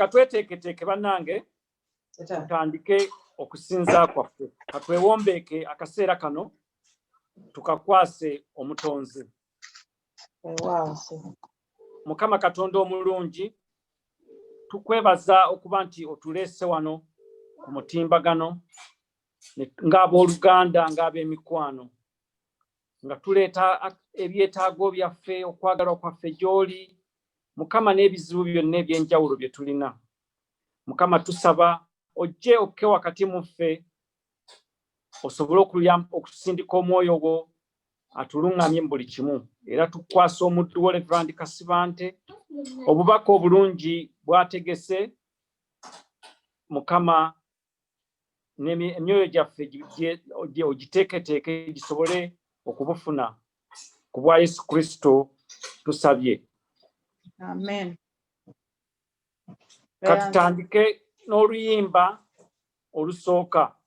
Katweteeketeke bannange tutandike okusinza kwaffe katwewombeeke akaseera kano tukakwase omutonzi. Mukama Katonda omulungi, tukwebaza okuba nti otuleese wano ku mutimbagano ng'abooluganda ng'ab'emikwano, nga tuleeta ebyetaago byaffe, okwagala kwaffe gy'oli Mukama n'ebizibu byonna eby'enjawulo bye tulina. Mukama tusaba ojje okke wakati mu ffe, osobole okusindika omwoyo gwo atuluŋŋamye mu buli kimu, era tukwasa omuddu wo Rev'd Kasibante obubaka obulungi bw'ategese. Mukama emyoyo gyaffe ogiteeketeeke gisobole okubufuna ku bwa Yesu Kristo tusabye. Amen. Katutandike n'oluyimba olusooka.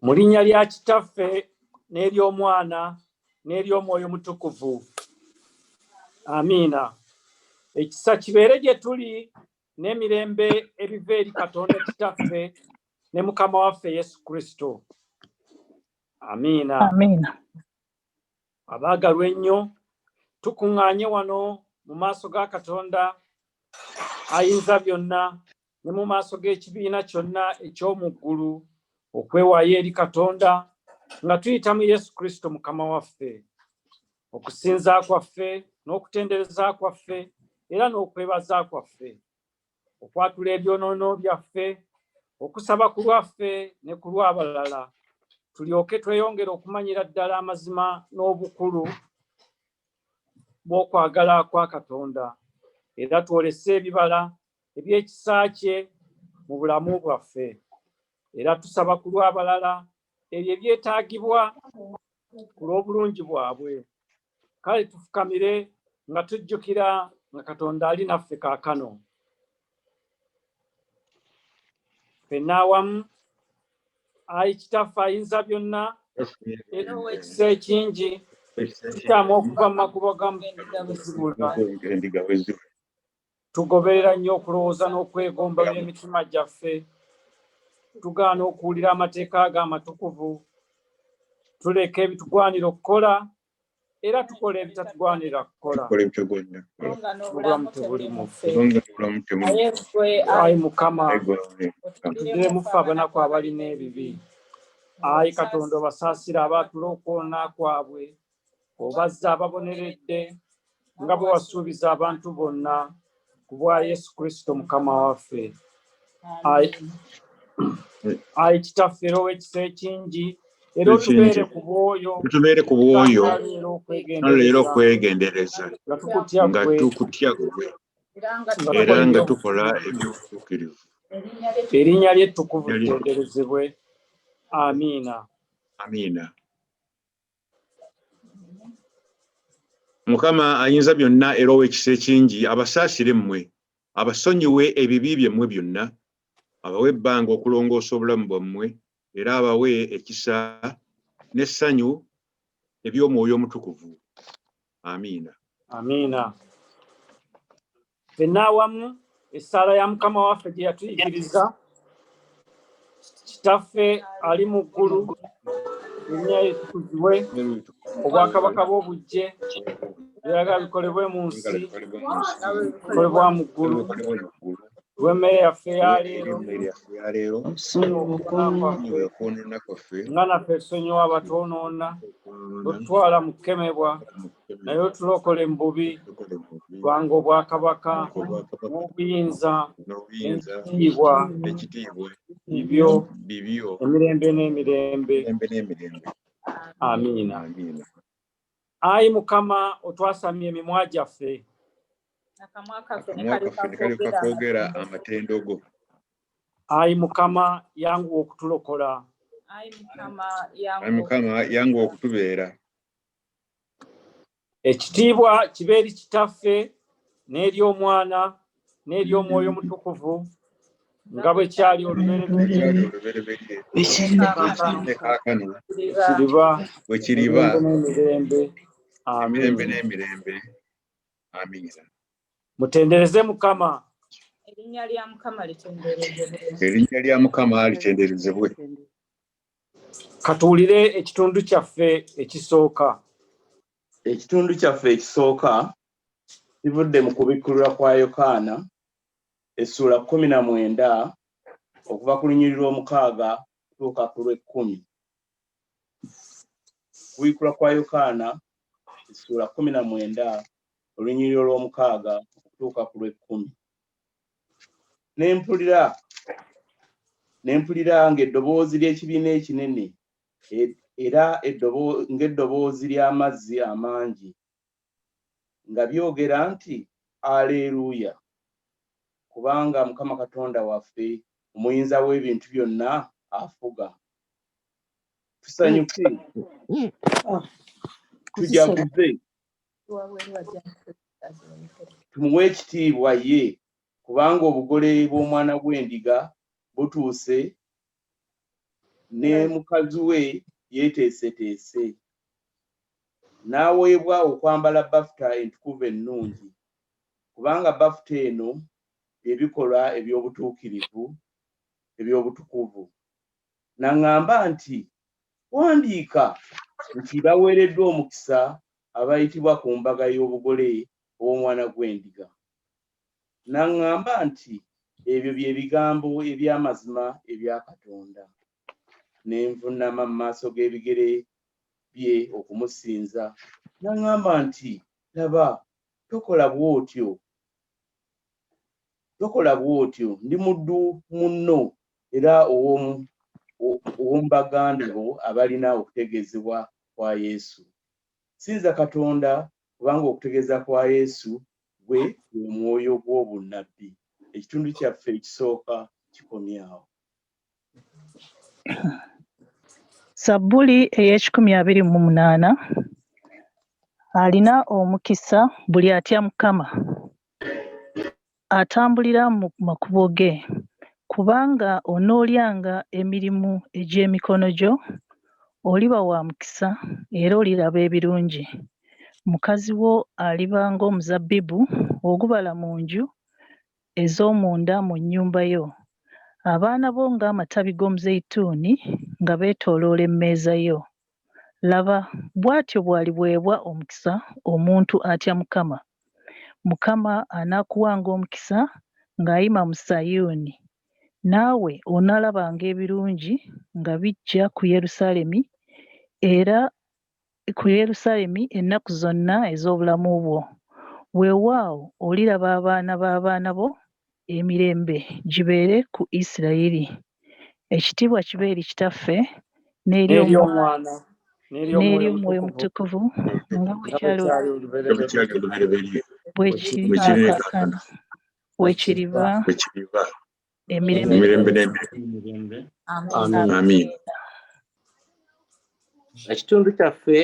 Mu linnya lya Kitaffe n'ery'Omwana n'ery'Omwoyo Mutukuvu. Amiina. Ekisa kibeere gye tuli n'emirembe ebiva eri Katonda Kitaffe ne Mukama waffe Yesu Kristo. Amiina. Amiina. Abaagalwa ennyo, tukuŋŋaanye wano mu maaso ga Katonda ayinza byonna ne mu maaso g'ekibiina kyonna eky'omu ggulu okwewaayo eri Katonda nga tuyita mu Yesu Kristo Mukama waffe. Okusinza kwaffe n'okutendereza kwaffe era n'okwebaza kwaffe, okwatula ebyonoono byaffe, okusaba ku lwaffe ne ku lw'abalala, tulyoke tweyongere okumanyira ddala amazima n'obukulu bw'okwagala kwa Katonda, era twolese ebibala eby'ekisa kye mu bulamu bwaffe. Era tusaba ku lw'abalala ebyo ebyetaagibwa ku lw'obulungi bwabwe. Kale tufukamire nga tujjukira nga Katonda ali naffe kaakano. Ffenna awamu Ayi Kitaffe Ayinza byonna era ow'ekisa ekingi tutama okuva mu makubo gamuzibula. Tugoberera nnyo okulowooza n'okwegomba by'emitima gyaffe. Tugaana okuwulira amateeka ge amatukuvu. Tuleka ebitugwanira okukola era tukola ebitatugwanira kukola. Obulamu tebuli mu ffe. Ayi Mukama, otugiremu ffe abanaku abalina ebibi. Ayi Katonda, obasaasira abaatula okwona kwabwe, obazza ababoneredde nga bwe wasuubiza abantu bonna ku bwa Yesu Kristo Mukama waffe. Ayi Kitaffe era ow'ekisa ekingi era otubeere ku bwoyo leero okwegendereza nga tukutya gwe era nga tukola eby'obutuukirivu. Erinnya lye ettukuvu litenderezebwe. Amiina. Amiina. Mukama Ayinza byonna era ow'ekisa ekingi abasaasire mmwe, abasonyiwe ebibi byammwe byonna, abawe ebbanga okulongoosa obulamu bwammwe era abawe ekisa n'essanyu eby'Omwoyo Omutukuvu. Amiina. Amiina. Ffenna awamu essaala ya Mukama waffe gye yatuyigiriza. Kitaffe ali mu ggulu, erinnya lye litukuzibwe, obwakabaka bw'obujje byagala bikolebwe mu nsi bikolebwa mu ggulu. Emmere yaffe eya leero nga naffe tusonyiwa abatwonoona, totutwala mu kukemebwa naye otulokole mu bubi, kubanga obwakabaka n'obuyinza n'ekitiibwa bibyo emirembe n'emirembe. Amiina. Ayi Mukama, otwasamye emimwa gyaffe, akamwa kaffe ne kalyoka koogera amatendo go. Ayi Mukama, yanguwa okutulokola. Ayi Mukama, yanguwa okutubeera. Ekitiibwa kibe eri Kitaffe n'eri Omwana n'eri Omwoyo Omutukuvu nga bwe kyali olubereberye bwe kiriba n'emirembe. emirembe n'emirembe. Amiina. Mutendereze Mukama. Erinnya lya Mukama litenderezebwe. Erinnya lya Mukama litenderezebwe. Katuwulire ekitundu kyaffe ekisooka. Ekitundu kyaffe ekisooka kivudde mu kubikkulirwa kwa Yokaana essula 19 okuva ku lunyiriri lw'omukaaga okutuuka ku lw'ekkumi. Kubikkulirwa kwa Yokaana essula 19 olunyiriri lw'omukaaga okutuuka ku lw'ekkumi. Nempulira ng'eddoboozi ly'ekibiina ekinene era ng'eddoboozi ly'amazzi amangi nga byogera nti, Aleluya! Kubanga Mukama Katonda waffe omuyinza w'ebintu byonna afuga. Tusanyuke, tujaguze, tumuwe ekitiibwa ye, kubanga obugole bw'omwana gw'endiga butuuse ne mukazi we yeeteeseteese. N'aweebwa okwambala bafuta entukuvu ennungi, kubanga bafuta eno ebikolwa eby'obutuukirivu eby'obutukuvu. N'aŋŋamba nti, wandiika nti baweereddwa omukisa abayitibwa ku mbaga y'obugole obw'omwana gw'endiga. N'aŋŋamba nti ebyo bye bigambo eby'amazima ebya Katonda. Ne nvuunama mu maaso g'ebigere bye okumusinza. N'aŋŋamba nti, laba, tokola bw'otyo, ndi muddu munno era ow'omu baganda bo abalina okutegeezebwa kwa Yesu. Sinza Katonda, kubanga okutegeeza kwa Yesu gwe mwoyo gw'obunnabbi. Ekitundu kyaffe ekisooka kikomyawo. Sabbuli ey'ekikumi 28. Alina omukisa buli atya Mukama, atambulira mu makubo ge, kubanga onoolyanga emirimu egy'emikono gyo, oliba wa mukisa era oliraba ebirungi. Mukazi wo aliba ng'omuzabbibu ogubala mu nju ez'omunda mu nnyumba yo, abaana bo ng'amatabi g'omuzeyituuni nga beetooloola emmeeza yo. Laba, bw'atyo bw'aliweebwa omukisa omuntu atya Mukama. Mukama anaakuwanga omukisa ng'ayima mu Sayuuni. Naawe onaalabanga ebirungi nga bijja ku Yerusaalemi, era ku Yerusaalemi ennaku zonna ez'obulamu bwo. Weewaawo oliraba abaana b'abaana bo, emirembe gibeere ku Isirayiri. Ekitiibwa kibe eri Kitaffe n'eri Omwana n'eri Omwoyo Mutukuvu, nga bwe kyali bwe kiri kaakano, bwe kiriba emirembe n'emirembe. Amen. Ekitundu kyaffe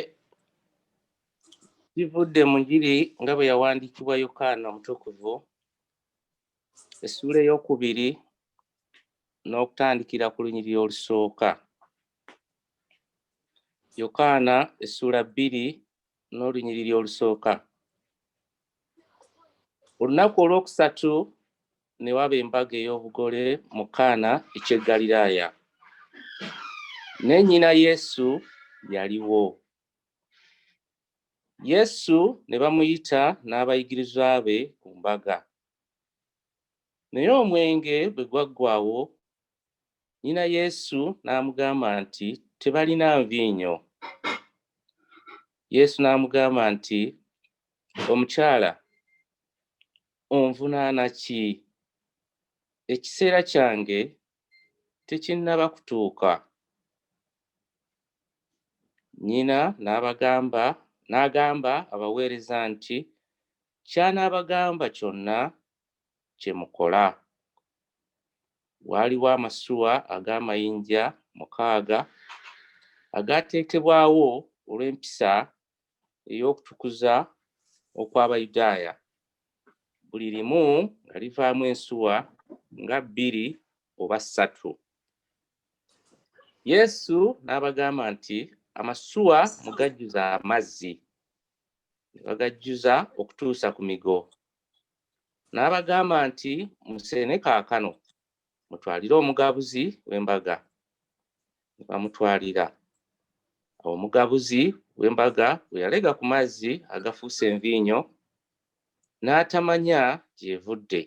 kivudde mu njiri nga bwe yawandiikibwa Yokaana Omutukuvu, essuula ey'okubiri n'okutandikira ku lunyiriri olusooka. Yokaana essuula 2 n'olunyiriri olusooka. Olunaku olwokusatu ne waba embaga ey'obugole mu Kaana eky'e Ggaliraaya, ne nnyina Yesu yaliwo. Yesu ne bamuyita n'abayigirizwa be ku mbaga. Naye omwenge bwe gwaggwaawo, nnyina Yesu n'amugamba nti tebalina nvinnyo. Yesu n'amugamba nti, omukyala, onvunaana ki? Ekiseera kyange tekinnaba kutuuka. Nnyina n'agamba abaweereza nti, ky'anaabagamba kyonna kye mukola. Waaliwo amasuwa ag'amayinja 6 agaateekebwawo olw'empisa ey'okutukuza okw'Abayudaaya, buli limu nga livaamu ensuwa nga 2 oba 3. Yesu n'abagamba nti, amasuwa mugajjuza amazzi. Ne bagajjuza okutuusa ku migo. N'abagamba nti, musene kaakano mutwalire omugabuzi w'embaga. Ne bamutwalira. Awo omugabuzi w'embaga bwe yalega ku mazzi agafuuse envinnyo, n'atamanya gy'evudde.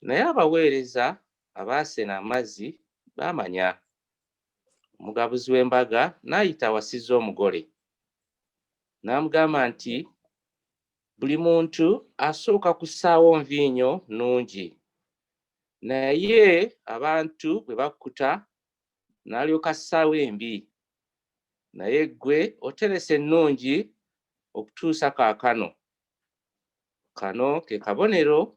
Naye abaweereza abaasena amazzi baamanya. Omugabuzi w'embaga n'ayita awasizza omugole. N'amugamba nti, buli muntu asooka kussaawo nvinnyo nnungi, naye abantu bwe bakkuta n'alyoka assaawo embi. Naye ggwe oteresa ennungi okutuusa kaakano. Kano ke kabonero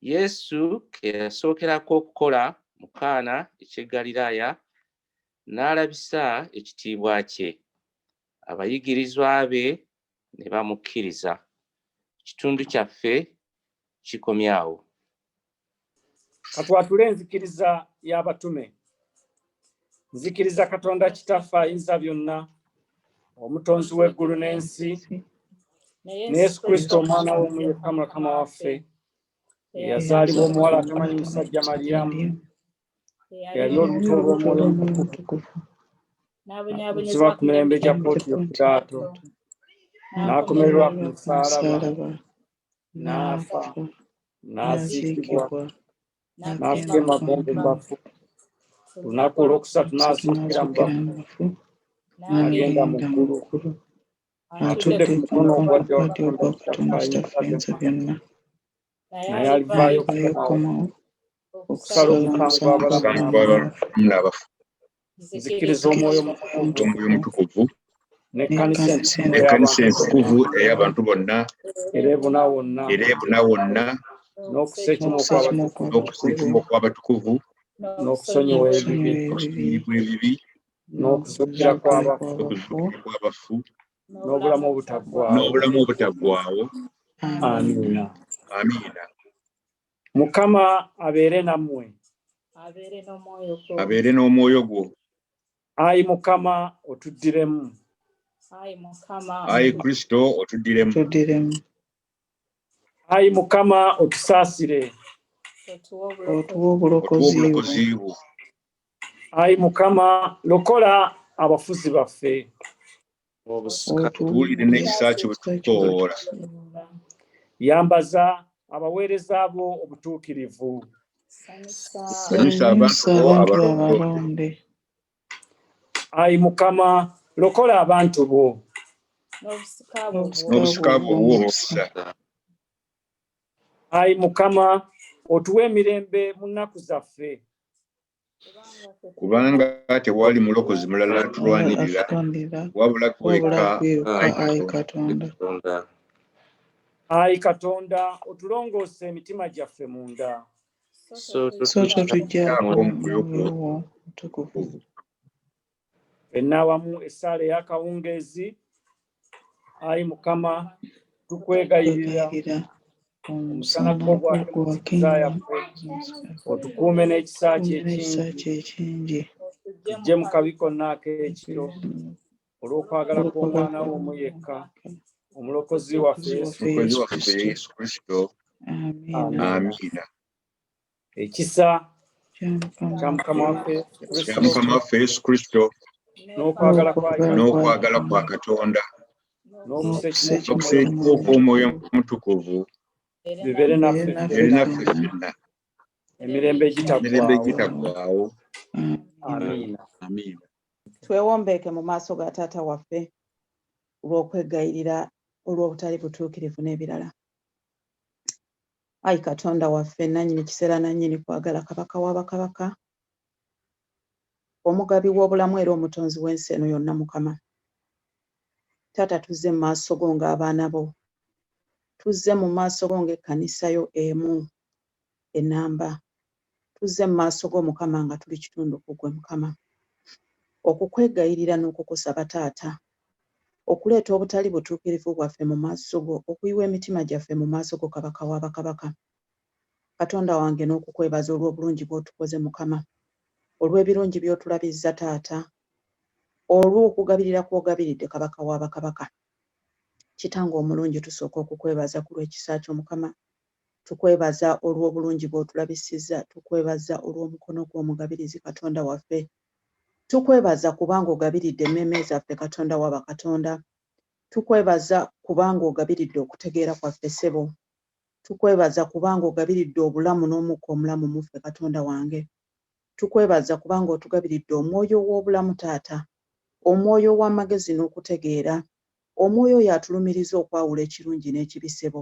Yesu ke yasookerako okukola mu Kaana eky'e Ggaliraaya, n'alabisa ekitiibwa kye. Abayigirizwa be ne bamukkiriza. Ekitundu kyaffe kikomye awo. Katwatule enzikiriza y'abatume. Nzikiriza Katonda Kitaffe Ayinza byonna, omutonzi w'eggulu n'ensi, ne Yesu Kristo omwana w'omu yekka Mukama waffe, eyazaalibwa omuwala atamanyi musajja Maliyamu, eyali olubuto lw'Omwoyo Omutukuvu, n'abonyezebwa ku mirembe gya Pontiyo Piraato, n'akomererwa ku musaalaba, n'afa, n'aziikibwa, n'afuka emagombe mu bafu. Olunaku olwokusatu n'azuukira mu bafu, n'agenda mu ggulu, atudde ku mukono ogwa ddyo wa Katonda Ayinza byonna. Naye alivaayo okukomawo okusala omusango gw'abalamu n'abafu. Nzikiriza Omwoyo Omutukuvu n'Ekkanisa entukuvu ey'abantu bonna era ebuna wonna, n'okuseekimwa okw'abatukuvu, n'okusonyiwa ebibi, n'okuzuukira kw'abafu, n'obulamu obutaggwaawo. Amiina. Mukama abeere nammwe. abeere n'omwoyo gwo. abeere n'omwoyo gwo. Ayi Mukama otuddiremu. Ayi Mukama Ayi Kristo otuddiremu. Tuddiremu. Ayi Mukama otusaasire. otuwe Otuwe obulokozi. obulokozi bwo. Obulokozi bwo. Ayi Mukama lokola abafuzi baffe. Tuwulire n'ekisa kyo bwe tukoola. Yambaza abaweereza bo obutuukirivu. Sanyusa abantu bo abantu abalonde. abalonde. Ayi Mukama lokola abantu bo. N'obusika bwo obw'omukisa. Ayi Mukama otuwe emirembe mu nnaku zaffe. Kubanga tewali mulokozi mulala atulwanirira wabula wabula gwe gwekka Ayi Katonda. Ayi Katonda otulongoose emitima gyaffe munda. So totuggyako omwoyo gwo mutukuvu. Ffenna awamu essaala ey'akawungeezi. Ayi Mukama tukwegayirira omusana gwo gwakema yaffe otukuume n'ekisa kye ekingi tujje mu kabi konna ak'ekiro olw'okwagala kw'omwana wo omu yekka omulokozi waffe Yesu Kristo. Amiina. ekisa kya Mukama waffe Yesu Kristo n'okwagala kwa Katonda n'okusekimu okw'omwoyo omutukuvu bibeere naffe ffenna emirembe egitaggwaawo. Amiina. Amiina. Twewombeeke mu maaso ga taata waffe olw'okwegayirira olw'obutali butuukirivu n'ebirala. Ayi Katonda waffe nannyini kiseera nannyini kwagala kabaka w'abakabaka omugabi w'obulamu era omutonzi w'ensi eno yonna Mukama. Taata tuzze mu maaso go ng'abaana bo. Tuzze mu maaso go ng'ekkanisa yo emu enamba. Tuzze mu maaso go Mukama nga tuli kitundu ku gwe Mukama. Okukwegayirira n'okukusaba taata. Okuleeta obutali butuukirivu bwaffe mu maaso go, okuyiwa emitima gyaffe mu maaso go kabaka w'abakabaka. Katonda wange n'okukwebaza olw'obulungi bw'otukoze Mukama. Olw'ebirungi by'otulabizza taata. Olw'okugabirira kw'ogabiridde kabaka w'abakabaka. Kitange omulungi tusooka okukwebaza ku lw'ekisa kyo Mukama. Tukwebaza olw'obulungi bw'otulabisizza. Tukwebaza olw'omukono gw'omugabirizi Katonda waffe. Tukwebaza kubanga ogabiridde emmeeme zaffe Katonda wa bakatonda. Tukwebaza kubanga ogabiridde okutegeera kwaffe ssebo. Tukwebaza kubanga ogabiridde obulamu n'omukka omulamu mu ffe Katonda wange. Tukwebaza kubanga otugabiridde omwoyo w'obulamu taata. Omwoyo w'amagezi n'okutegeera. Omwoyo yatulumiriza okwawula ekirungi n'ekibi ssebo.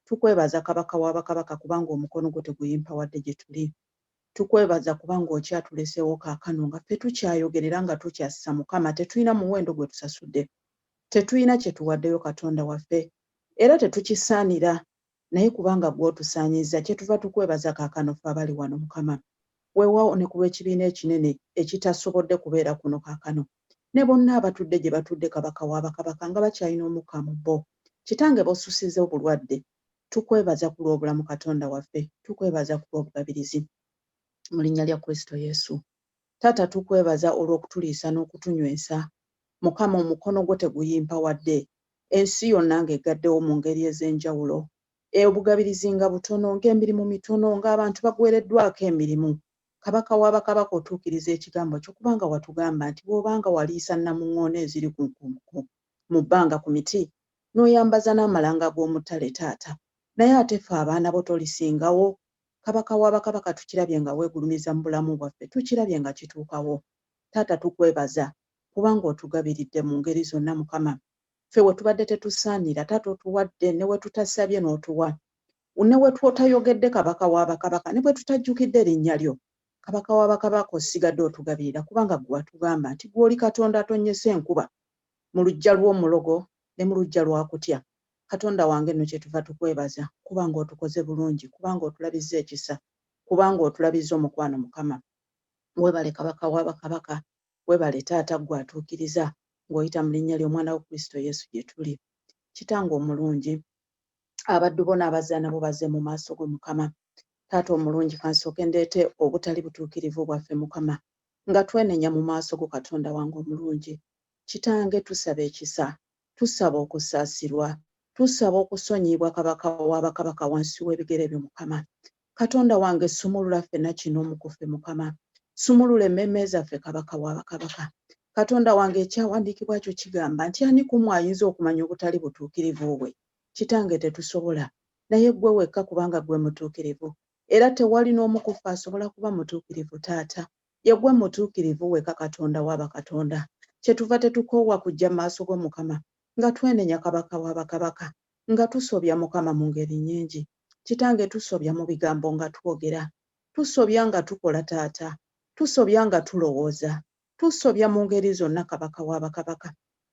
Tukwebaza kabaka w'abakabaka kubanga omukono gwo teguyimpa wadde gye tuli. Tukwebaza kubanga okyatuleseewo kaakano nga ffe tukyayogerera nga tukyassa Mukama tetulina muwendo gwe tusasudde. Tetulina kye tuwaddeyo Katonda waffe. Era tetukisaanira naye kubanga gw'otusaanyizza kyetuva tukwebaza kaakano ffe abali wano Mukama. Weewaawo ne ku lw'ekibiina ekinene ekitasobodde kubeera kuno kaakano. Ne bonna abatudde gye batudde kabaka w'abakabaka nga bakyalina omukka mu bo. Kitange b'osusizza obulwadde. Tukwebaza ku lw'obulamu Katonda waffe. Tukwebaza ku lw'obugabirizi. Mu linnya lya Kristo Yesu. Taata tukwebaza olw'okutuliisa n'okutunywesa. Mukama omukono gwo teguyimpa wadde. Ensi yonna ng'egaddewo mu ngeri ez'enjawulo. Obugabirizi nga butono, ng'emirimu mitono, ng'abantu bagwereddwako emirimu. Kabaka w'abakabaka otuukiriza ekigambo kyo kubanga watugamba nti bw'obanga waliisa namuŋŋoona eziri mu bbanga ku miti n'oyambaza n'amalanga g'omuttale taata. Naye ate ffe abaana bo tolisingawo. Kabaka w'abakabaka tukirabye nga weegulumiza mu bulamu bwaffe. Tukirabye nga kituukawo. Taata tukwebaza kubanga otugabiridde mu ngeri zonna Mukama. Ffe we tubadde tetusaanira taata otuwadde ne we tutasabye n'otuwa. Ne we twotayogedde kabaka w'abakabaka ne bwe tutajjukidde erinnya lyo. Kabaka w'abakabaka osigadde otugabirira kubanga gwe watugamba nti gw'oli Katonda atonnyesa enkuba mu luggya lw'omulogo ne mu luggya lwa kutya. Katonda wange nno kyetuva tukwebaza kubanga otukoze bulungi, kubanga otulabizza ekisa, kubanga otulabizza omukwano Mukama. Weebale kabaka w'abakabaka, weebale taata gwe atuukiriza ng'oyita mu linnya ly'omwana wa Kristo Yesu gye tuli. Kitange omulungi, abaddu bo n'abazaana bo bazze mu maaso go Mukama. taata omulungi kansooke ndeete obutali butuukirivu bwaffe Mukama nga twenenya mu maaso go Katonda wange omulungi. Kitange tusaba ekisa, tusaba okusaasirwa, tusaba okusonyiyibwa kabaka w'abakabaka wansi w'ebigere byo Mukama. Katonda wange sumulula ffenna kino omukuffe Mukama. Sumulula emmeeme zaffe kabaka w'abakabaka. Katonda wange ekyawandiikibwa kyo kigamba nti ani kumu ayinza okumanya obutali butuukirivu bwe. Kitange tetusobola, naye ggwe wekka kubanga ggwe mutuukirivu. Era tewali n'omu ku ffe asobola kuba mutuukirivu taata. Ye ggwe mutuukirivu wekka Katonda w'abakatonda. Kyetuva tetukoowa kujja maaso go Mukama nga twenenya kabaka w'abakabaka, nga tusobya Mukama mu ngeri nnyingi. Kitange tusobya mu bigambo nga twogera, tusobya nga tukola taata, tusobya nga tulowooza, tusobya mu ngeri zonna kabaka w'abakabaka.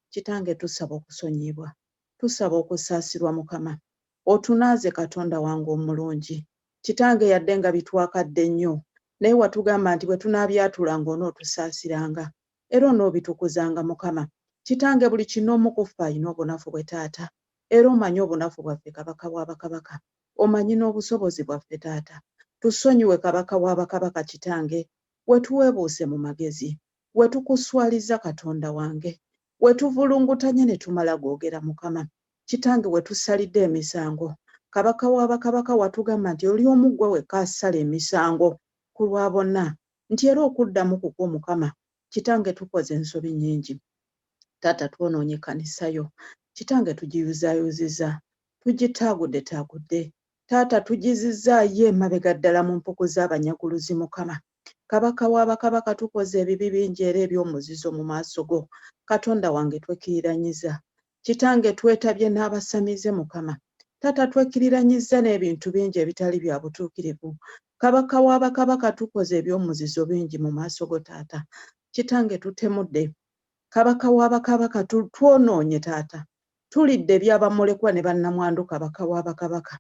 Kitange tusaba okusonyiyibwa, tusaba okusaasirwa Mukama. Otunaaze Katonda wange omulungi. Kitange yadde nga bitwakadde nnyo, naye watugamba nti bwe tunaabyatulanga onootusaasiranga era onoobitukuzanga Mukama. Kitange buli kinoomu ku ffe alina obunafu bwe taata, era omanyi obunafu bwaffe kabaka w'abakabaka, omanyi n'obusobozi bwaffe taata. Tusonyiwe kabaka w'abakabaka Kitange, we tuweebuuse mu magezi, we tukuswaliza Katonda wange, we tuvulungutanye ne tumala googera Mukama. Kitange we tusalidde emisango, kabaka w'abakabaka watugamba nti oli omu ggwe wekka asala emisango ku lwa bonna, nti era okuddamu kukwo Mukama. Kitange tukoze ensobi nnyingi. Taata twonoonye ekkanisa yo. Kitange tugiyuzaayuziza, tugitaagudde. Taata tugizizaayo emabega ddala mu mpuku z'abanyaguluzi Mukama. Kabaka w'abakabaka tukoze ebibi bingi era eby'omuzizo mu maaso go. Katonda wange twekiriranyiza. Kitange twetabye n'abasamize Mukama. Taata twekiriranyiza n'ebintu bingi ebitali bya butuukirivu. Kabaka w'abakabaka tukoze eby'omuzizo bingi mu maaso go taata. Kitange tutemudde. Kabaka w'abakabaka twonoonye taata. Tulidde eby'abamulekwa ne bannamwandu kabaka w'abakabaka.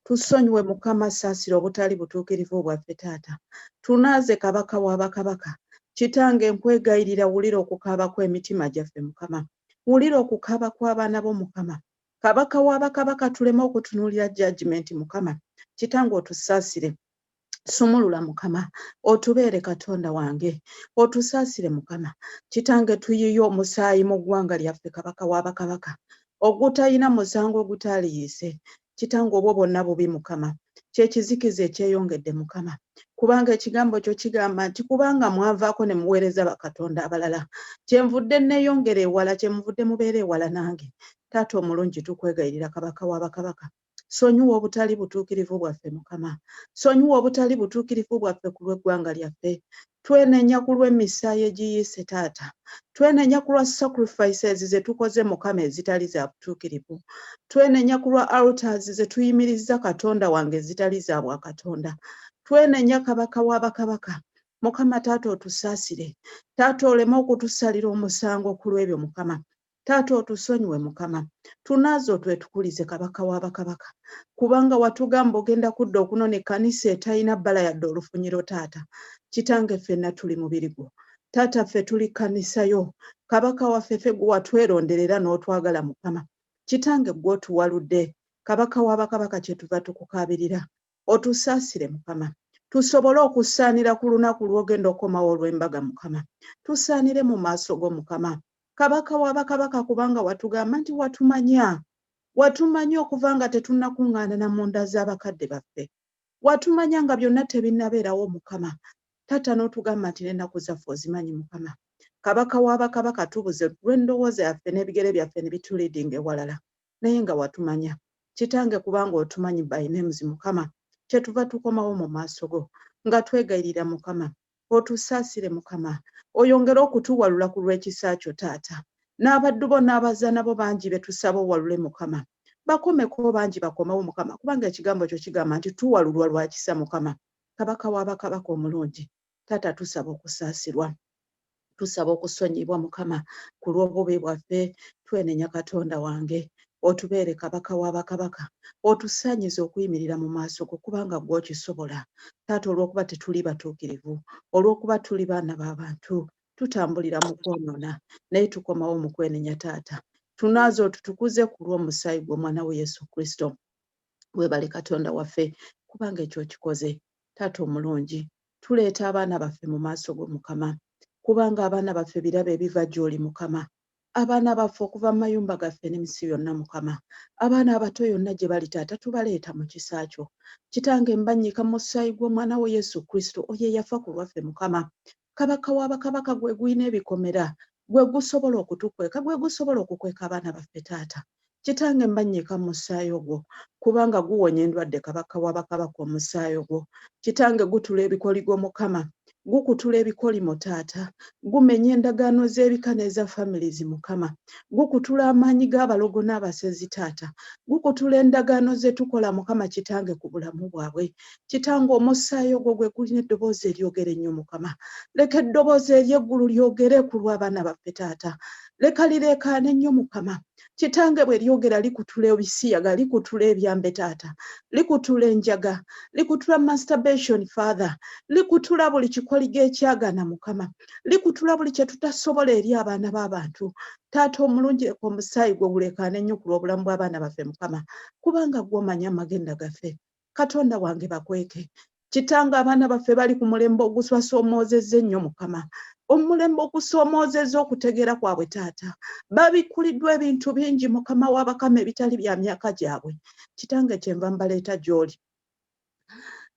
Tusonyiwe Mukama, saasira obutali butuukirivu bwaffe taata. Tunaaze kabaka w'abakabaka. Kitange nkwegayirira, wulira okukaaba kw'emitima gyaffe Mukama. Wulira okukaaba kw'abaana bo Mukama. Kabaka w'abakabaka tuleme okutunuulira judgment Mukama. Kitange otusaasire. Sumulula Mukama, otubeere Katonda wange, otusaasire Mukama. Kitange tuyiye omusaayi mu ggwanga lyaffe kabaka w'abakabaka, ogutayina musango ogutaliyiise. Kitange obwo bwonna bubi Mukama, kyekizikiza ekyeyongedde Mukama, kubanga ekigambo kyo kigamba nti kubanga mwavaako ne muweereza bakatonda abalala, kyenvudde neeyongera ewala, kyenvudde mubeere ewala nange. Taata omulungi tukwegayirira kabaka w'abakabaka. Sonyiwa obutali butuukirivu bwaffe Mukama. Sonyiwa obutali butuukirivu bwaffe ku lw'eggwanga lyaffe. Twenenya ku lw'emisaayi egiyiise taata. Twenenya ku lwa sacrifices ze tukoze Mukama ezitali za butuukirivu. Twenenya ku lwa altars ze tuyimirizza Katonda wange ezitali za bwakatonda. Twenenya kabaka w'abakabaka. Mukama taata otusaasire. Taata oleme okutusalira omusango ku lw'ebyo Mukama. Taata otusonyiwe Mukama. Tunaaze otwetukulize kabaka w'abakabaka. Kubanga watugamba ogenda kudda okunona ekkanisa etalina bbala yadde olufunyiro taata. Kitange ffenna tuli mubiri gwo. Taata ffe tuli kkanisa yo. Kabaka waffe ffe gwe watweronderera n'otwagala Mukama. Kitange gwe otuwaludde. Kabaka w'abakabaka kyetuva tukukaabirira. Otusaasire Mukama. Tusobole okusaanira ku lunaku lw'ogenda okomawo olw'embaga Mukama. Tusaanire mu maaso go Mukama. Kabaka w'abakabaka kubanga watugamba nti watumanya. Watumanya okuva nga tetunnakuŋŋaana na munda z'abakadde baffe. Watumanya nga byonna tebinnabeerawo Mukama. Taata n'otugamba nti n'ennaku zaffe ozimanyi Mukama. Kabaka w'abakabaka tubuze lw'endowooza yaffe n'ebigere byaffe ne bituliidinga ewalala. Naye nga watumanya. Kitange kubanga otumanyi by names Mukama. Kyetuva tukomawo mu maaso go. Nga twegayirira Mukama. Otusaasire Mukama. Oyongere okutuwalula ku lw'ekisa kyo taata. N'abaddu bo n'abazaana bo bangi be tusaba owalule Mukama. Bakomeko bangi bakomawo Mukama, kubanga ekigambo kyo kigamba nti tuwalulwa lwa kisa Mukama. Kabaka w'abakabaka omulungi. Taata tusaba okusaasirwa. Tusaba okusonyibwa Mukama ku lw'obubi bwaffe. Twenenya Katonda wange. Otubeere kabaka w'abakabaka. Otusaanyize okuyimirira mu maaso go kubanga ggwe okisobola. Taata olw'okuba tetuli batuukirivu, olw'okuba tuli baana b'abantu, tutambulira mu kwonoona, naye tukomawo mu kwenenya taata. Tunaaze otutukuze ku lw'omusaayi gw'omwana we Yesu Kristo. Weebale Katonda waffe kubanga ekyo kikoze. Taata omulungi, tuleeta abaana baffe mu maaso go Mukama, kubanga abaana baffe birabe ebiva gy'oli Mukama. Abaana baffe okuva mu mayumba gaffe n'emisi yonna Mukama. Abaana abato yonna gye bali Taata tubaleeta mu kisa kyo. Kitange mbannyika mu musaayi gw'omwana we Yesu Kristo, oyo eyafa ku lwaffe Mukama. Kabaka w'abakabaka gwe guyina ebikomera, gwe gusobola okutukweka, gwe gusobola okukweka abaana baffe Taata. Kitange mbannyika mu musaayi ogwo, kubanga guwonya endwadde kabaka w'abakabaka omusaayi ogwo. Kitange gutula ebikoligo Mukama, gukutula ebikolimo Taata, gumenya endagaano z'ebika n'eza families Mukama, gukutula amaanyi g'abalogo n'abasezi Taata, gukutula endagaano ze tukola Mukama Kitange ku bulamu bwabwe. Kitange omusaayi ogwo gwe gulina eddoboozi eryogere ennyo Mukama. Leka eddoboozi ery'eggulu lyogere ku lw'abaana baffe Taata. Leka lireekaane nnyo Mukama. Kitange bwe lyogera likutula ebisiyaga, likutula ebyambe Taata, likutula enjaga, likutula masturbation Father, likutula buli kikoligo ekyagana Mukama, likutula buli kye tutasobola eri abaana b'abantu. Taata omulungi, leka omusaayi gwe guleekaane nnyo ku lw'obulamu bw'abaana baffe Mukama, kubanga gw'omanya amagenda gaffe. Katonda wange bakweke. Kitange abaana baffe bali ku mulembe ogusoomoozezza ennyo Mukama, omulembe ogusoomoozezza okutegeera kwabwe Taata. Babikuliddwa ebintu bingi Mukama w'abakama ebitali bya myaka gyabwe. Kitange kyenva mbaleeta gy'oli.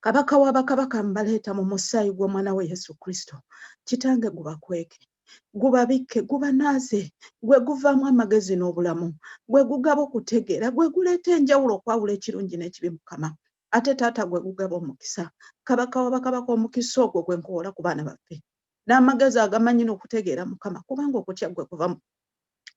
Kabaka w'abakabaka mbaleeta mu musaayi gw'omwana we Yesu Kristo. Kitange gubakweke, gubabikke, gubanaaze, gwe guvaamu amagezi n'obulamu, gwe gugaba okutegeera, gwe guleeta enjawulo okwawula ekirungi n'ekibi Mukama. Ate Taata gwe gugaba omukisa. Kabaka w'abakabaka omukisa ogwo gwe nkoola ku baana baffe, n'amagezi agamanyi n'okutegeera Mukama, kubanga okutya gwe kuva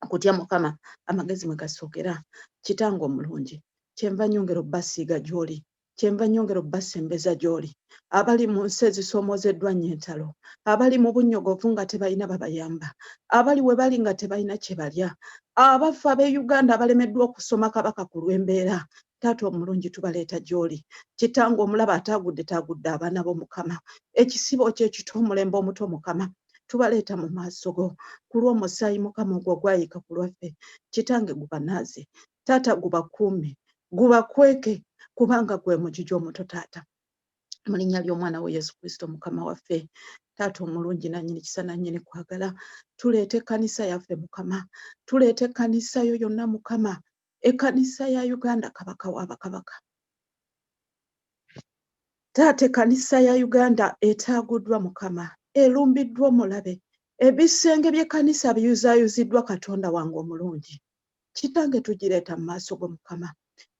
okutya Mukama amagezi mwe gasookera. Kitange omulungi, kyenva nyongera obbasiiga gy'oli, kyenva nyongera obbasembeza gy'oli. Abali mu nsi ezisoomoozeddwa nnyo entalo, abali mu bunnyogovu nga tebalina babayamba, abali we bali nga tebalina kye balya, abafu ab'e Uganda abalemeddwa okusoma Kabaka ku lw'embeera. Taata omulungi tubaleeta gy'oli. Kitange omulaba ataagudde abaana bo Mukama. Ekisibo kye kito omulembe omuto Mukama, tubaleeta mu maaso go ku lw'omusaayi Mukama ogwo gwayika ku lwaffe. Kitange gubanaaze, Taata gubakuume, gubakweke, kubanga gwe mugigi omuto Taata. Mu linnya ly'omwana we Yesu Kristo Mukama waffe. Taata omulungi nannyini kisa nannyini kwagala, tuleete ekkanisa yaffe Mukama, tuleete ekkanisa yo yonna Mukama, ekkanisa ya Uganda Kabaka w'abakabaka. Taata ekkanisa ya Uganda etaaguddwa Mukama, erumbiddwa omulabe, ebisenge by'ekkanisa biyuzaayuziddwa Katonda wange omulungi. Kitange tugireeta mu maaso go Mukama,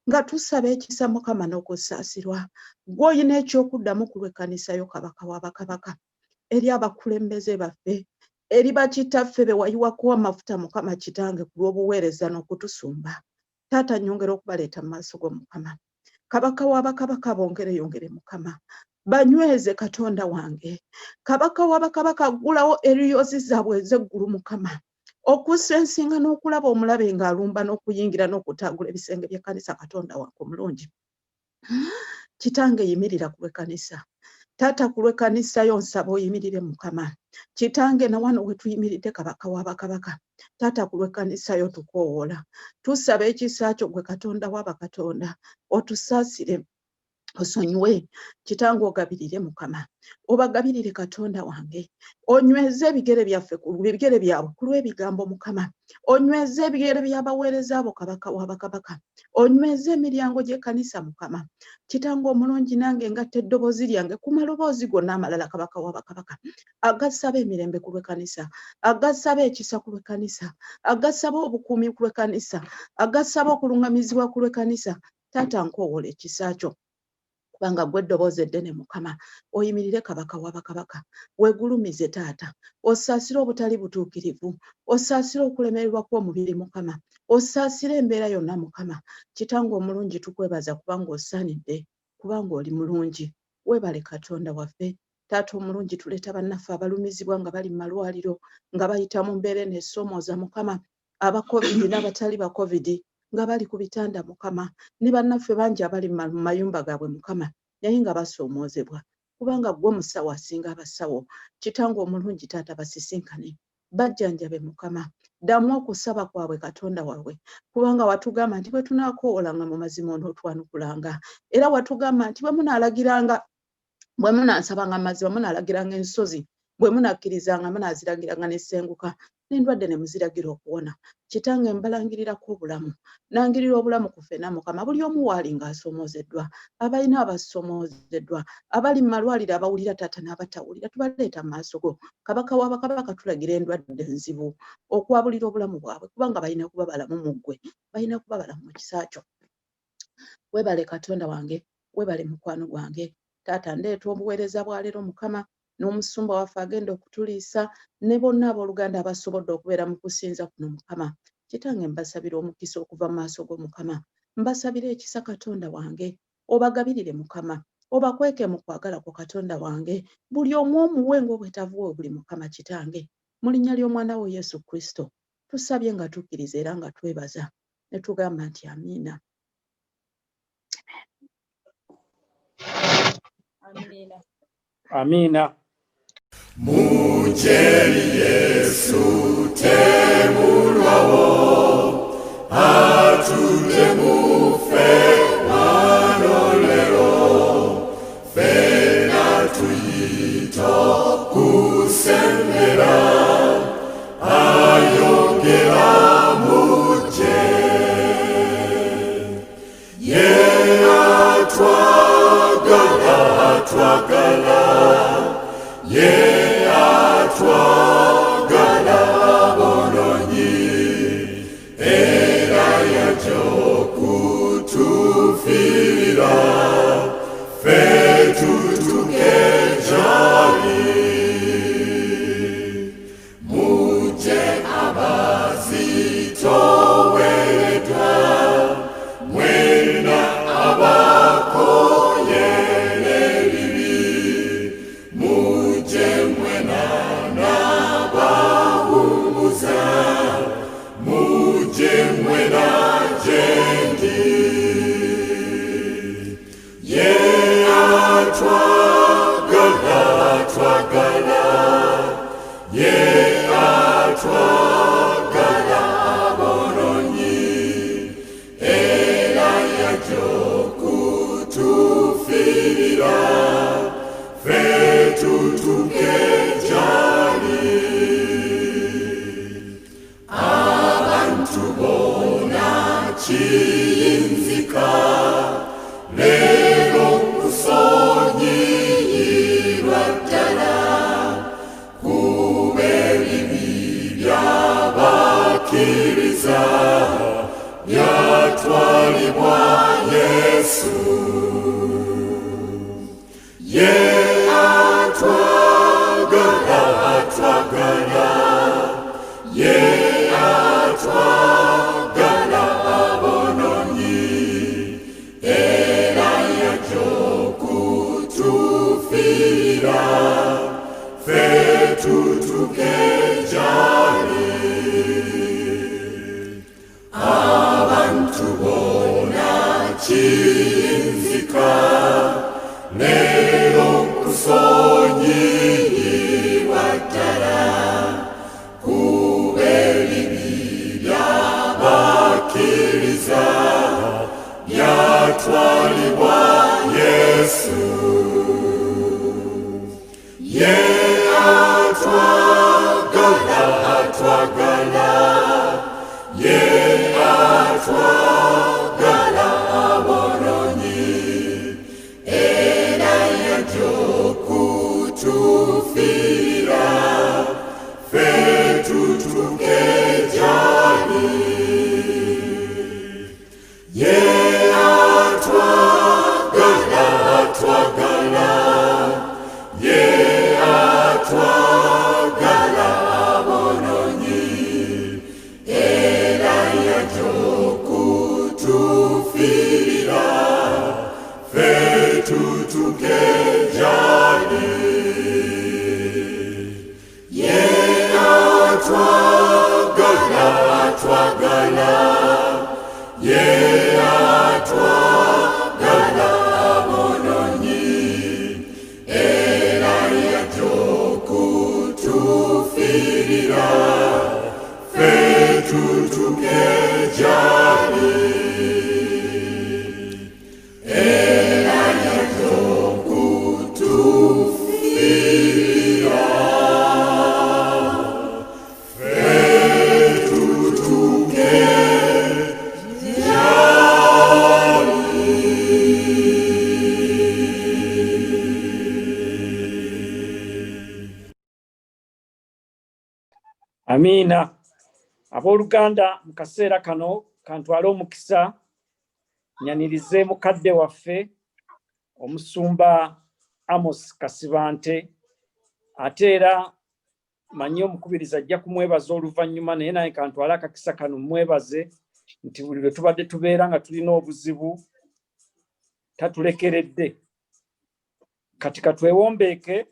nga tusaba ekisa Mukama n'okusaasirwa. Gw'olina ekyokuddamu ku lw'ekkanisa yo Kabaka w'abakabaka, eri abakulembeze baffe, eri bakitaffe be wayiwako amafuta Mukama Kitange ku lw'obuweereza n'okutusumba. Taata nyongera okubaleeta mu maaso go Mukama. Kabaka w'abakabaka bongere yongere Mukama, banyweze Katonda wange. Kabaka w'abakabaka ggulawo eriyoozi zaabwe ez'eggulu Mukama, okusensinga n'okulaba omulabe ng'alumba n'okuyingira n'okutaagula ebisenge by'ekkanisa Katonda wange omulungi. Kitange yimirira ku lw'ekkanisa. Taata ku lw'ekkanisa yo nsaba oyimirire Mukama. Kitange na wano we tuyimiridde Kabaka w'abakabaka, Taata ku lw'ekkanisa yo tukoowoola. Tusaba ekisa kyo gwe Katonda w'abakatonda, otusaasire, osonyiwe. Kitange ogabirire Mukama, obagabirire Katonda wange. Onyweze ebigere byaffe ebigere byabwe ku lw'ebigambo Mukama. Onyweze ebigere by'abaweereza abo Kabaka w'abakabaka. Onyweze emiryango gy'ekkanisa Mukama. Kitange omulungi nange ngatta eddoboozi lyange ku maloboozi gonna amalala Kabaka w'abakabaka, agasaba emirembe ku lw'ekkanisa, agasaba ekisa ku lw'ekkanisa, agasaba obukuumi ku lw'ekkanisa, agasaba okuluŋŋamizibwa ku lw'ekkanisa. Taata nkoowoola ekisa kyo, kubanga gwe eddoboozi eddene Mukama. Oyimirire Kabaka w'abakabaka, weegulumize Taata, osaasire obutali butuukirivu, osaasire okulemererwa kw'omubiri Mukama, osaasire embeera yonna Mukama. Kitange omulungi tukwebaza kubanga osaanidde, kubanga oli mulungi. Weebale Katonda waffe. Taata omulungi tuleeta bannaffe abalumizibwa nga bali mu malwaliro, nga bayita mu mbeera eneesoomooza Mukama, aba COVID n'abatali ba COVID nga bali ku bitanda Mukama, ne bannaffe bangi abali mu mayumba gaabwe Mukama, naye nga basoomoozebwa, kubanga gwe omusawo asinga abasawo. Kitange omulungi Taata basisinkane, bajjanjabe Mukama, ddamu okusaba kwabwe Katonda waabwe, kubanga watugamba nti bwe tunaakoowolanga mu mazima onootwanukulanga, era watugamba nti bwe munaalagiranga, bwe munansabanga amazzi, bwe munaalagiranga ensozi, bwe munaakkirizanga munaaziragiranga n'essenguka, n'endwadde ne muziragira okuwona. Kitange mbalangirirako obulamu, nangirira obulamu ku ffenna Mukama, buli omu waali ng'asomoozeddwa, abalina abasomoozeddwa, abali mu malwaliro abawulira Taata n'abatawulira, tubaleeta mu maaso go. Kabaka wa bakabaka tulagira endwadde nzibu okwabulira obulamu bwabwe, kubanga balina kuba balamu mu ggwe, balina kuba balamu mu kisa kyo. Weebale Katonda wange, weebale mukwano gwange. Taata ndeeta obuweereza bwa leero Mukama, n'omusumba waffe agenda okutuliisa, ne bonna abooluganda abasobodde okubeera mu kusinza kuno Mukama. Kitange mbasabira omukisa okuva mu maaso go Mukama, mbasabira ekisa Katonda wange, obagabirire Mukama, obakweke mu kwagala kwo Katonda wange, buli omu omuwe ng'obwetaavu bwe buli Mukama Kitange, mu linnya ly'omwana wo Yesu Kristo tusabye nga tukkiriza era nga twebaza, ne tugamba nti amiina. Amiina. Amiina. Mujeri Yesu temulwawo, atudde mufe wanolero, fena tuyita kusembera, ayogera muje. Ye atwagala, ye atwagala bulungi, era yajja okutufiira, ffe tutuuke gy'ali. Mujje abazitoowereddwa, mwenna abakoye ebibi, mujje mwenna n'abawummuza, mujje mwenna gye ndi. Ye atwagala, ye atwagala bulungi, era yajja okutufiira, ffe tutuuke gy'ali. Abantu bonna kiyinzika, leero kusonyiyirwa ddala, kuba ebibi by'abakkiriza byatwalibwa Yesu. Ye atwagala, ye atwagala bulungi, era yajja okutufiira, ffe tutuuke gy'ali. Abantu bonna kiyinzika, leero kusonyiyirwa ddala, kuba ebibi by'abakkiriza byatwalibwa Yesu. Ye atwagala, ye atwagala bulungi, era yajja okutufiira, ffe tutuuke gy'ali. Ye atwagala, ye atwagala bulungi, era yajja okutufiira, ffe tutuuke gy'ali. Ye atwagala, ye atwagala bulungi, era yajja okutufiira, ffe Amiina. Abooluganda mu kaseera kano kantwale omukisa nyanirize mukadde waffe omusumba Amos Kasibante, ate era manyi omukubiriza ajja kumwebaza oluvannyuma, naye naye kantwale akakisa kano mwebaze nti buli lwe tubadde tubeera nga tulina obuzibu tatulekeredde. Kati katwewombeeke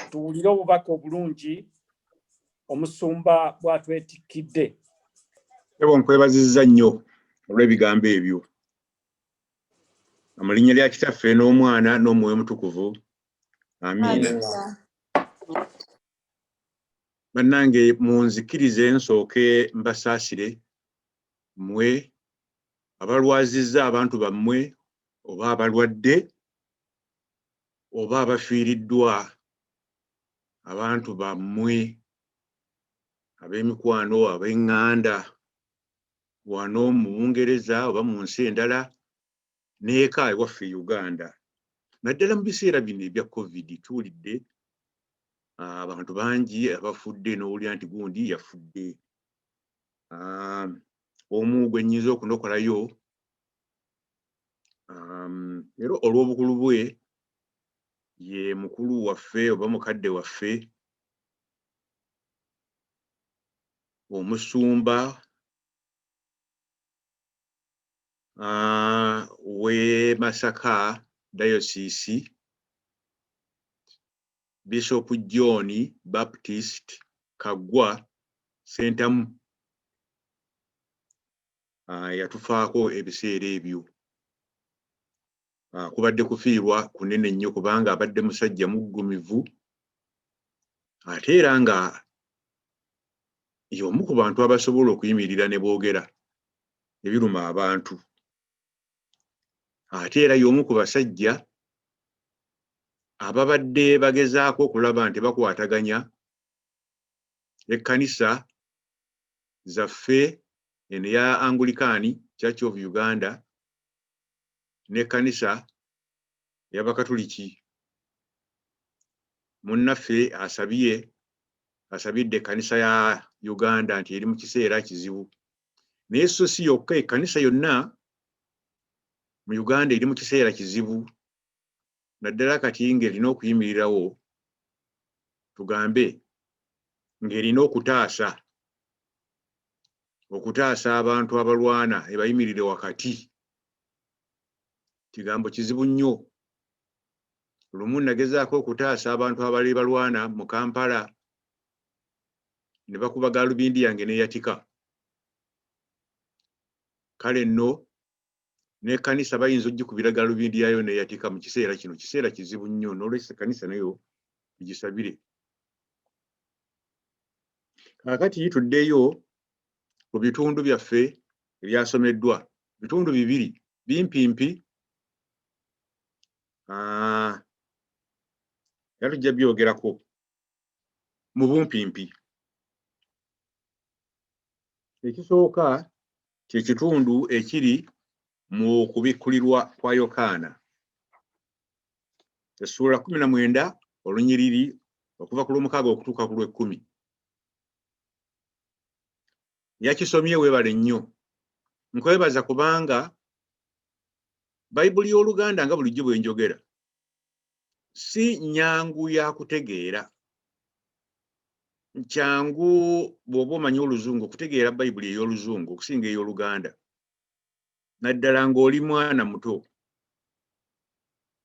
tuwulire obubaka obulungi omusumba bw'atwetikkidde. Ebo nkwebazizza nnyo olw'ebigambo ebyo. Mu linnya lya Kitaffe n'Omwana n'Omwoyo Mutukuvu. Amiina. Bannange munzikirize nsooke mbasaasire mmwe abalwazizza abantu bammwe oba abalwadde oba abafiiriddwa, abantu bammwe ab'emikwano, ab'eŋŋanda wano mu Bungereza oba mu nsi endala n'eka ewaffe Uganda. Naddala mu biseera bino ebya COVID tuwulidde abantu bangi abafudde n'owulira nti gundi yafudde. Omu gwe nnyinza okunokolayo era olw'obukulu bwe ye mukulu waffe oba mukadde waffe omusumba w'e Masaka Diocese, Bishop John Baptist Kaggwa Sentamu yatufaako ebiseera ebyo. Kubadde kufiirwa kunene nnyo kubanga abadde musajja muggumivu ate era nga y'omu ku bantu abasobola okuyimirira ne boogera ebiruma abantu, ate era y'omu ku basajja ababadde bagezaako okulaba nti bakwataganya ekkanisa zaffe eno eya Anglikani Church of Uganda n'ekkanisa y'Abakatuliki. Munnaffe asabidde ekkanisa ya Uganda nti eri mu kiseera kizibu, naye so si yokka, ekkanisa yonna mu Uganda eri mu kiseera kizibu. Naddala kati ng'erina okuyimirirawo, tugambe ng'erina okutaasa abantu abalwana ebayimirire wakati. Kigambo kizibu nnyo. Lumu nagezaako okutaasa abantu abali balwana mu Kampala ne bakuba gaalubindi yange n'eyatika. Kale nno n'ekkanisa bayinza ogikubira gaalubindi yayo n'eyatika mu kiseera kino. Kiseera kizibu nnyo, n'olwekyo ekkanisa nayo tugisabire. Kaakati tuddeyo ku bitundu byaffe ebyasomeddwa. Bitundu bibiri bimpimpi. Era tujja byogerako mu bumpimpi. Ekisooka kye kitundu ekiri mu kubikkulirwa kwa Yokaana, essula 19 olunyiriri okuva ku lw'omukaaga okutuuka ku lw'ekkumi. Yakisomye weebale nnyo. Nkwebaza kubanga Bayibuli y'Oluganda nga bulijjo bwe njogera si nnyangu ya kutegeera. Kyangu bw'oba omanyi Oluzungu okutegeera Bayibuli ey'Oluzungu okusinga ey'Oluganda, naddala ng'oli mwana muto.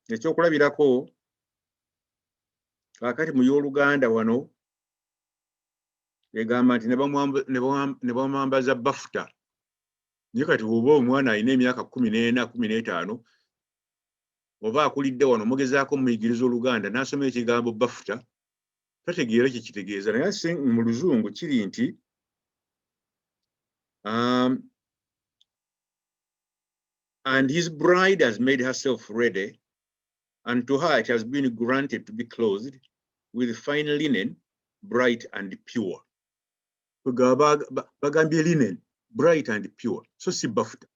Ekyokulabirako kaakati mu y'Oluganda wano egamba nti ne bamwambaza bafuta. Naye kati oba omwana alina emyaka 14, 15 oba akulidde wano mugezaako muyigiriza Oluganda n'asoma ekigambo bafuta, tategeera kye kitegeeza. Naye mu Luzungu kiri nti and his bride has made herself ready, and to her it has been granted to be clothed with fine linen, bright and pure. Bagambye linen, bright and pure, so si bafuta.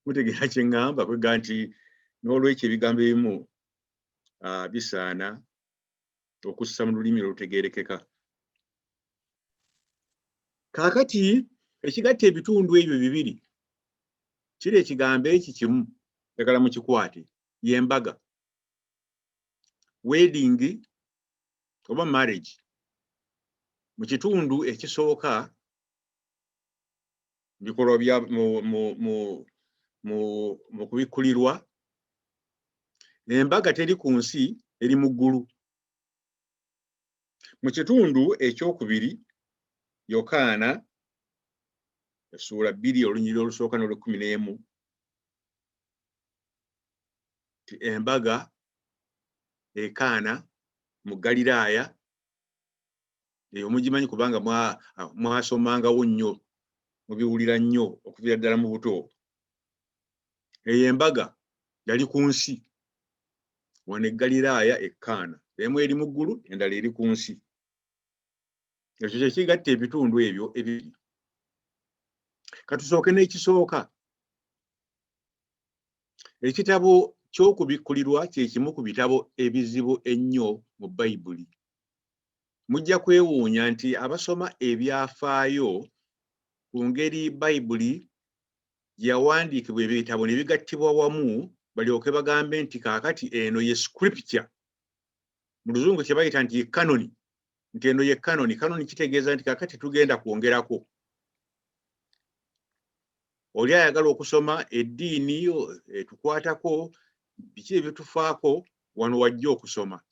Mutegeera kye ŋŋamba, kwega nti n'olwekyo ebigambo ebimu bisaana okussa mu lulimi olutegeerekeka. Kaakati ekigatta ebitundu ebyo bibiri kiri ekigambo eki kimu njagala mukikwate y'embaga. Wedding oba marriage mu kitundu ekisooka bikolwa bya mu kubikkulirwa. Embaga teri ku nsi, eri mu ggulu. Mu kitundu ekyokubiri Yokaana essula 2 olunyiriri olusooka n'olw11 embaga ekaana mu Galiraaya eyo mugimanyi kubanga mwasomangawo nnyo mubiwulira nnyo okuviira ddala mu buto. Eyo embaga yali ku nsi wano e Galiraaya ekaana, emu eri mu ggulu endala eri ku nsi. Ekyo kye kigatta ebitundu ebyo ebibiri. Katusooke n'ekisooka. Ekitabo ky'okubikkulirwa kye kimu ku bitabo ebizibu ennyo mu Bayibuli. Mujja kwewuunya nti abasoma ebyafaayo ku ngeri Bayibuli gye yawandiikibwa ebitabo ne bigattibwa wamu balyoke bagambe nti kaakati eno ye scripture. Mu Luzungu kye bayita nti Canon. Nti eno ye Canon. Canon kitegeeza nti kaakati tugenda kwongerako. Oli ayagala okusoma eddiini etukwatako biki ebitufaako wano wajja okusoma.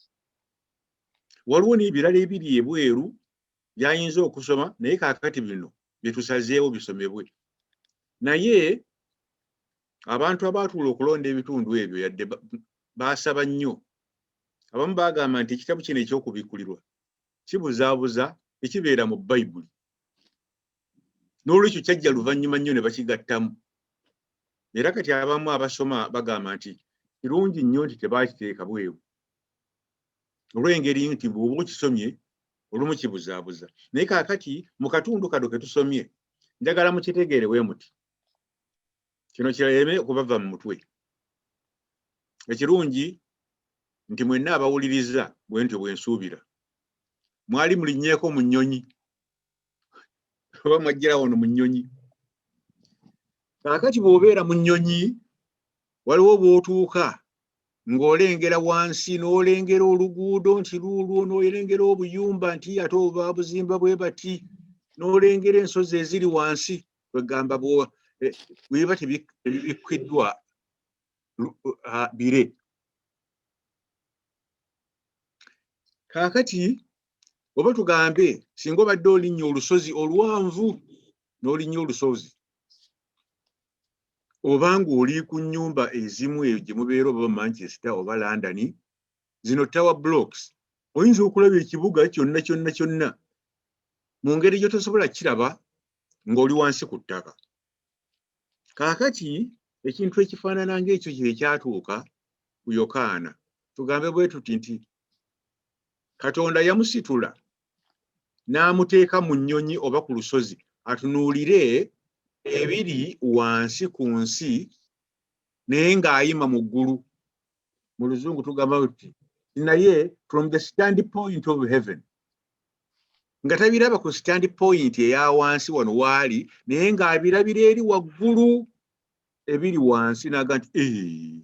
Waliwo n'ebirala ebiri ebweru byayinza okusoma naye kaakati bino byetusazeewo bisomebwe. Naye abantu abaatuula okulonda ebitundu ebyo yadde baasaba nnyo. Abamu baagamba nti ekitabo kino eky'okubikkulirwa kibuzaabuza ekibeera mu Bayibuli. N'olwekyo kyajja luvannyuma nnyo ne bakigattamu. Era kati abamu abasoma bagamba nti kirungi nnyo nti tebaakiteeka bweru. Olw'engeri nti bw'oba okisomye olumu kibuzaabuza. Naye kaakati mu katundu kano ke tusomye njagala mukitegeere bwe muti. Kino kireme okubava mu mutwe. Ekirungi nti mwenna abawuliriza bwe ntyo bwe nsuubira. Mwali mulinnyeeko mu nnyonyi. Oba mwajjira wano mu nnyonyi. Kaakati bw'obeera mu nnyonyi waliwo bw'otuuka ng'olengera wansi n'olengera oluguudo nti luulwo, n'olengera obuyumba nti ate oba buzimba bwe bati, n'olengera ensozi eziri wansi kwegamba bweba tebibikkiddwa bire. Kaakati oba tugambe singa obadde olinnya olusozi oluwanvu n'olinnya olusozi oba ng'oli ku nnyumba ezimu eyo gye mubeera oba Manchester oba London, zino tower blocks, oyinza okulaba ekibuga kyonna kyonna kyonna mu ngeri gy'otosobola kiraba ng'oli wansi ku ttaka. Kaakati ekintu ekifaanana ng'ekyo kye kyatuuka ku Yokaana. Tugambe bwe tuti nti Katonda yamusitula n'amuteeka mu nnyonyi oba ku lusozi atunuulire ebiri wansi ku nsi naye ng'ayima mu ggulu. Mu Luzungu tugamba tuti naye from the standpoint of heaven. Nga tabiraba ku standpoint eya wansi wano waali naye ng'abirabira eri waggulu ebiri wansi n'aga nti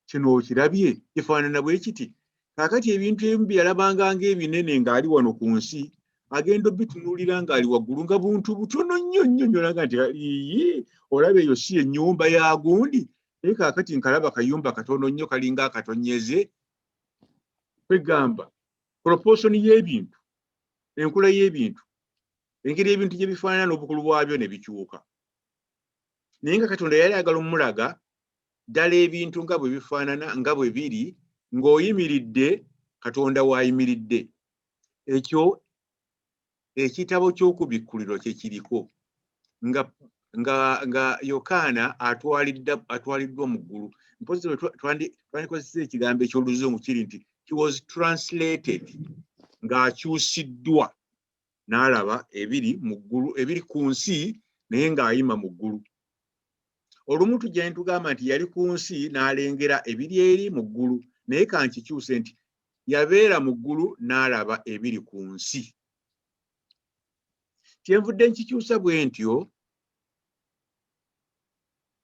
kino kirabye kifaanana bwe kiti. Kaakati ebintu ebimu bye yalabanga ng'ebinene ng'ali wano ku nsi agenda obitunuulira ng'ali waggulu nga buntu butono nnyo nnyo nnyo naga nti olaba eyo si ennyumba ya gundi naye kaakati nkalaba kayumba katono nnyo kalinga akatonyeze. Kwegamba proportion y'ebintu, enkula y'ebintu, engeri ebintu gye bifaanana n'obukulu bwabyo ne bikyuka. Naye nga Katonda yali ayagala omulaga ddala ebintu nga bwe bifaanana nga bwe biri ng'oyimiridde Katonda w'ayimiridde. Ekyo ekitabo ky'okubikkulirwa kye kiriko nga Yokaana atwaliddwa mu ggulu. Mpozi twandikozesa ekigambo eky'Oluzungu kiri nti he was translated, ng'akyusiddwa n'alaba ebiri mu ggulu ebiri ku nsi naye ng'ayima mu ggulu. Olumu tujja ne tugamba nti yali ku nsi n'alengera ebiri eri mu ggulu naye kankikyuse nti yabeera mu ggulu n'alaba ebiri ku nsi. kyenvudde nkikyusa bwe ntyo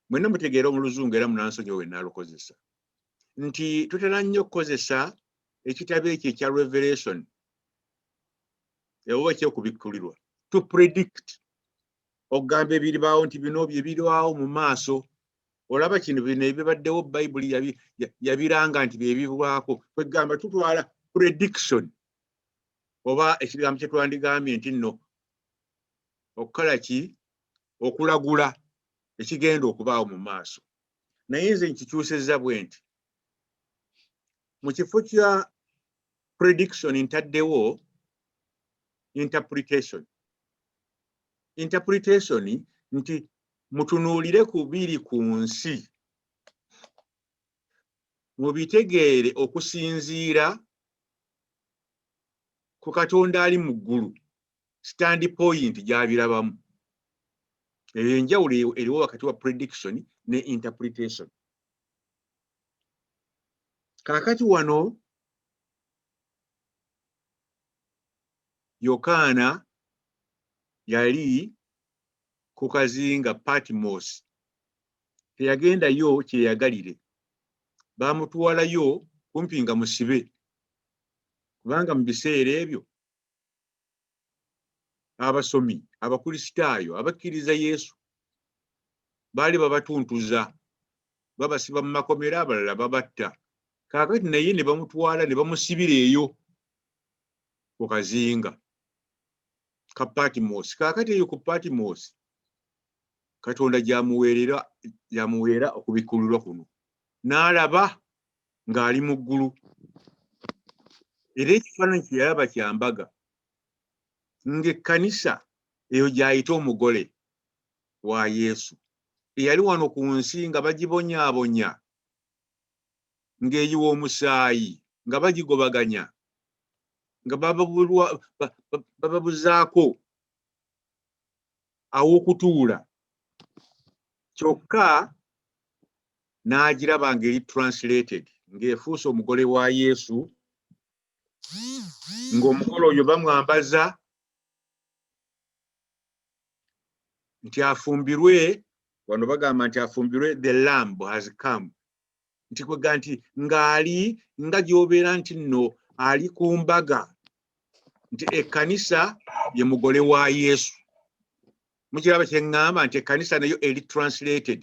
mwenna mutegeera mu Luzungu era munansonyiwa we naalukozesa nti tutera nnyo okukozesa ekitabo ekyo ekya Revelation oba ekyokubikkulirwa to predict okugamba ebiribaawo nti bino bye birwawo mu maaso olaba kino bino ebibaddewo Bayibuli yabiranga nti bye bibwako kwegamba tutwala prediction oba ekigambo kye twandigambye nti nno okukola ki okulagula ekigenda okubaawo mu maaso naye nze nkikyusizza bwe nti mu kifo kya prediction ntaddewo interpretation nti mutunuulire ku biri ku nsi mubitegeere okusinziira ku Katonda ali mu ggulu standpoint gy'abirabamu enjawulo eriwo wakati wa prediction ne interpretation kaakati wano Yokaana yali ku kazinga Patmos teyagendayo kyeyagalire baamutwalayo kumpi nga musibe kubanga mu biseera ebyo abasomi abakristaayo abakkiriza Yesu baali babatuntuza babasiba mu makomera abalala babatta kaakati naye ne bamutwala ne bamusibira eyo ku kazinga ka Patmos kaakati eyo ku Patmos Katonda gyamuweera okubikkulirwa kuno n'alaba ng'ali mu ggulu era ekifaananyi kye yalaba kyambaga ng'ekkanisa eyo gy'ayita omugole wa Yesu eyali wano ku nsi nga bagibonyaabonya ng'eyiwa omusaayi nga bagigobaganya nga bababuzaako aw'okutuula kyokka n'agiraba ng'eri translated ng'efuuse omugole wa Yesu ng'omugole oyo bamwambaza nti afumbirwe wano bagamba nti afumbirwe the lamb has come nti kwega nti ng'ali nga gy'obeera nti nno ali ku mbaga nti ekkanisa ye mugole wa Yesu mukiraba kye ŋŋamba nti ekkanisa nayo eri translated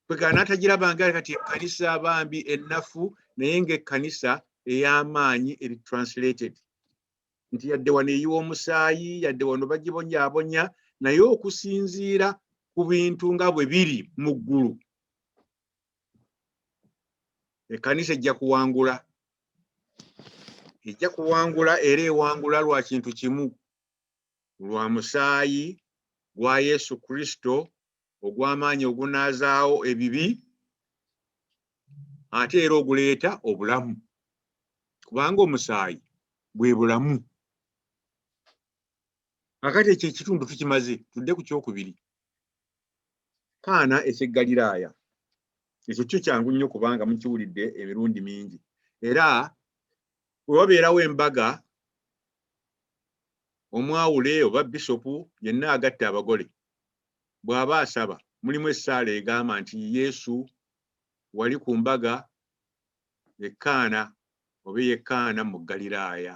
kwega n'atagiraba nga kati ekkanisa bambi ennafu naye ng'ekkanisa ey'amaanyi eri translated nti yadde wano eyiwa omusaayi yadde wano bagibonyaabonya naye okusinziira ku bintu nga bwe biri mu ggulu ekkanisa ejja kuwangula era ewangula lwa kintu kimu lwa musaayi gwa Yesu Kristo ogw'amaanyi ogunaazaawo ebibi ate era oguleeta obulamu kubanga omusaayi bwe bulamu akati ekyo ekitundu tukimaze tudde ku kyokubiri Kaana eky'Eggaliraaya ekyo kyo kyangu nnyo kubanga mukiwulidde emirundi mingi era bwe wabeerawo embaga omwawule oba bisopu yenna agatta abagole bw'aba asaba mulimu essaala egamba nti Yesu wali ku mbaga ekkaana oba yekkaana mu Ggaliraaya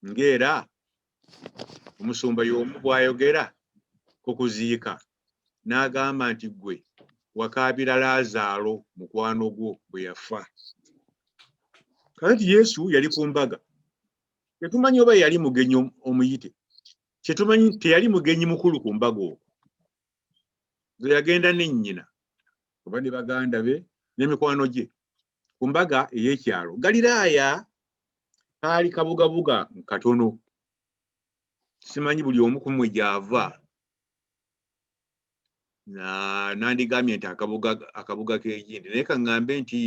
ng'era omusumba y'omu bw'ayogera ku kuziika n'agamba nti ggwe wakaabira Laazaalo mukwano gwo bwe yafa kati Yesu yali ku mbaga tetumanyi oba yali mugenyi omuyite kyetumanyi teyali mugenyi mukulu ku mbaga okwo ze yagenda ne nnyina oba ne baganda be n'emikwano gye ku mbaga ey'ekyalo Ggaliraaya kaali kabugabuga katono simanyi buli omu ku mmwe gy'ava nandigambye nti akabuga k'egindi naye kaŋŋambe nti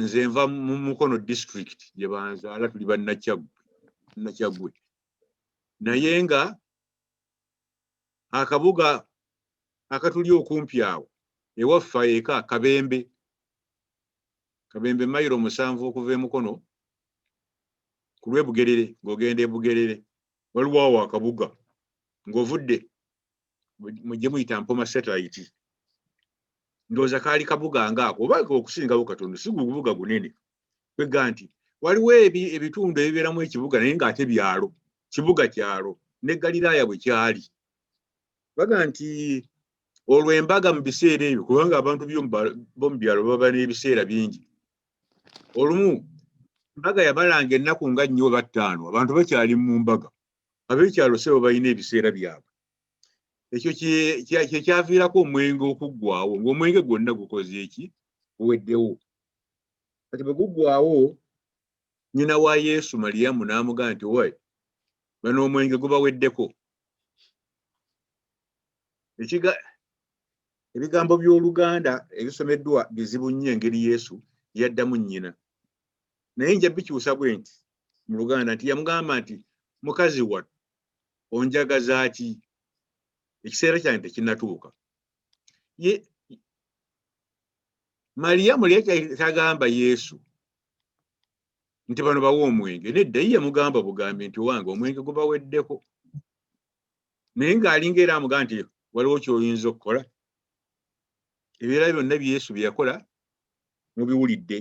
nze nva mu Mukono district gye banzaala tuli Bannakyaggwe naye nga akabuga akatuli okumpi awo ewaffe eka Kabembe mayiro 7 okuva e Mukono ku lw'e Bugerere ng'ogenda e Bugerere waliwo akabuga ng'ovudde mujje muyita Mpoma satellite ndowooza kaali kabuga ngaako oba okusingawo katono si gubuga gunene kwega nti waliwo ebitundu ebibeeramu ekibuga naye ng'ate byalo kibuga kyalo ne Galiraaya bwe kyali baga nti olwo embaga mu biseera ebyo kubanga abantu b'omu byalo baba n'ebiseera bingi olumu mbaga yabalanga ennaku nga 4 oba 5 abantu bakyali mu mbaga ab'ekyalo sebo balina ebiseera byabwe ekyo kye kyaviirako omwenge okuggwaawo ng'omwenge gwonna gukoze eki guweddewo kati bwe guggwaawo nnyina wa Yesu Maliyamu n'amugamba nti we bano omwenge gubaweddeko ebigambo by'Oluganda ebisomeddwa bizibu nnyo engeri Yesu yaddamu nnyina naye nja bikyusa bwe nti mu Luganda nti yamugamba nti mukazi wattu onjagaza ki ekiseera kyange tekinnatuuka Maliyamu yali tagamba Yesu nti bano bawa omwenge nedda ye yamugamba bugambi nti owange omwenge gubaweddeko naye ng'alinga era amugamba nti waliwo ky'oyinza okukola ebiera byonna bye Yesu bye yakola mubiwulidde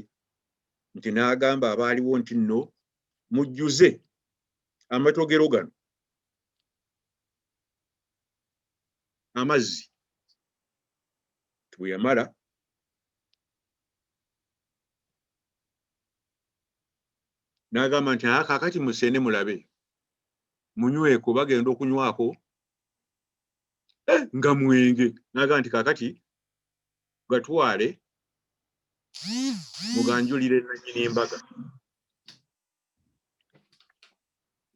nti n'agamba abaaliwo nti nno mujjuze amatogero gano amazzi bwe yamala n'agamba nti kaakati musene mulabe munyweko bagenda okunywako nga mwenge n'agamba nti kaakati gatwale muganjulire nannyini embaga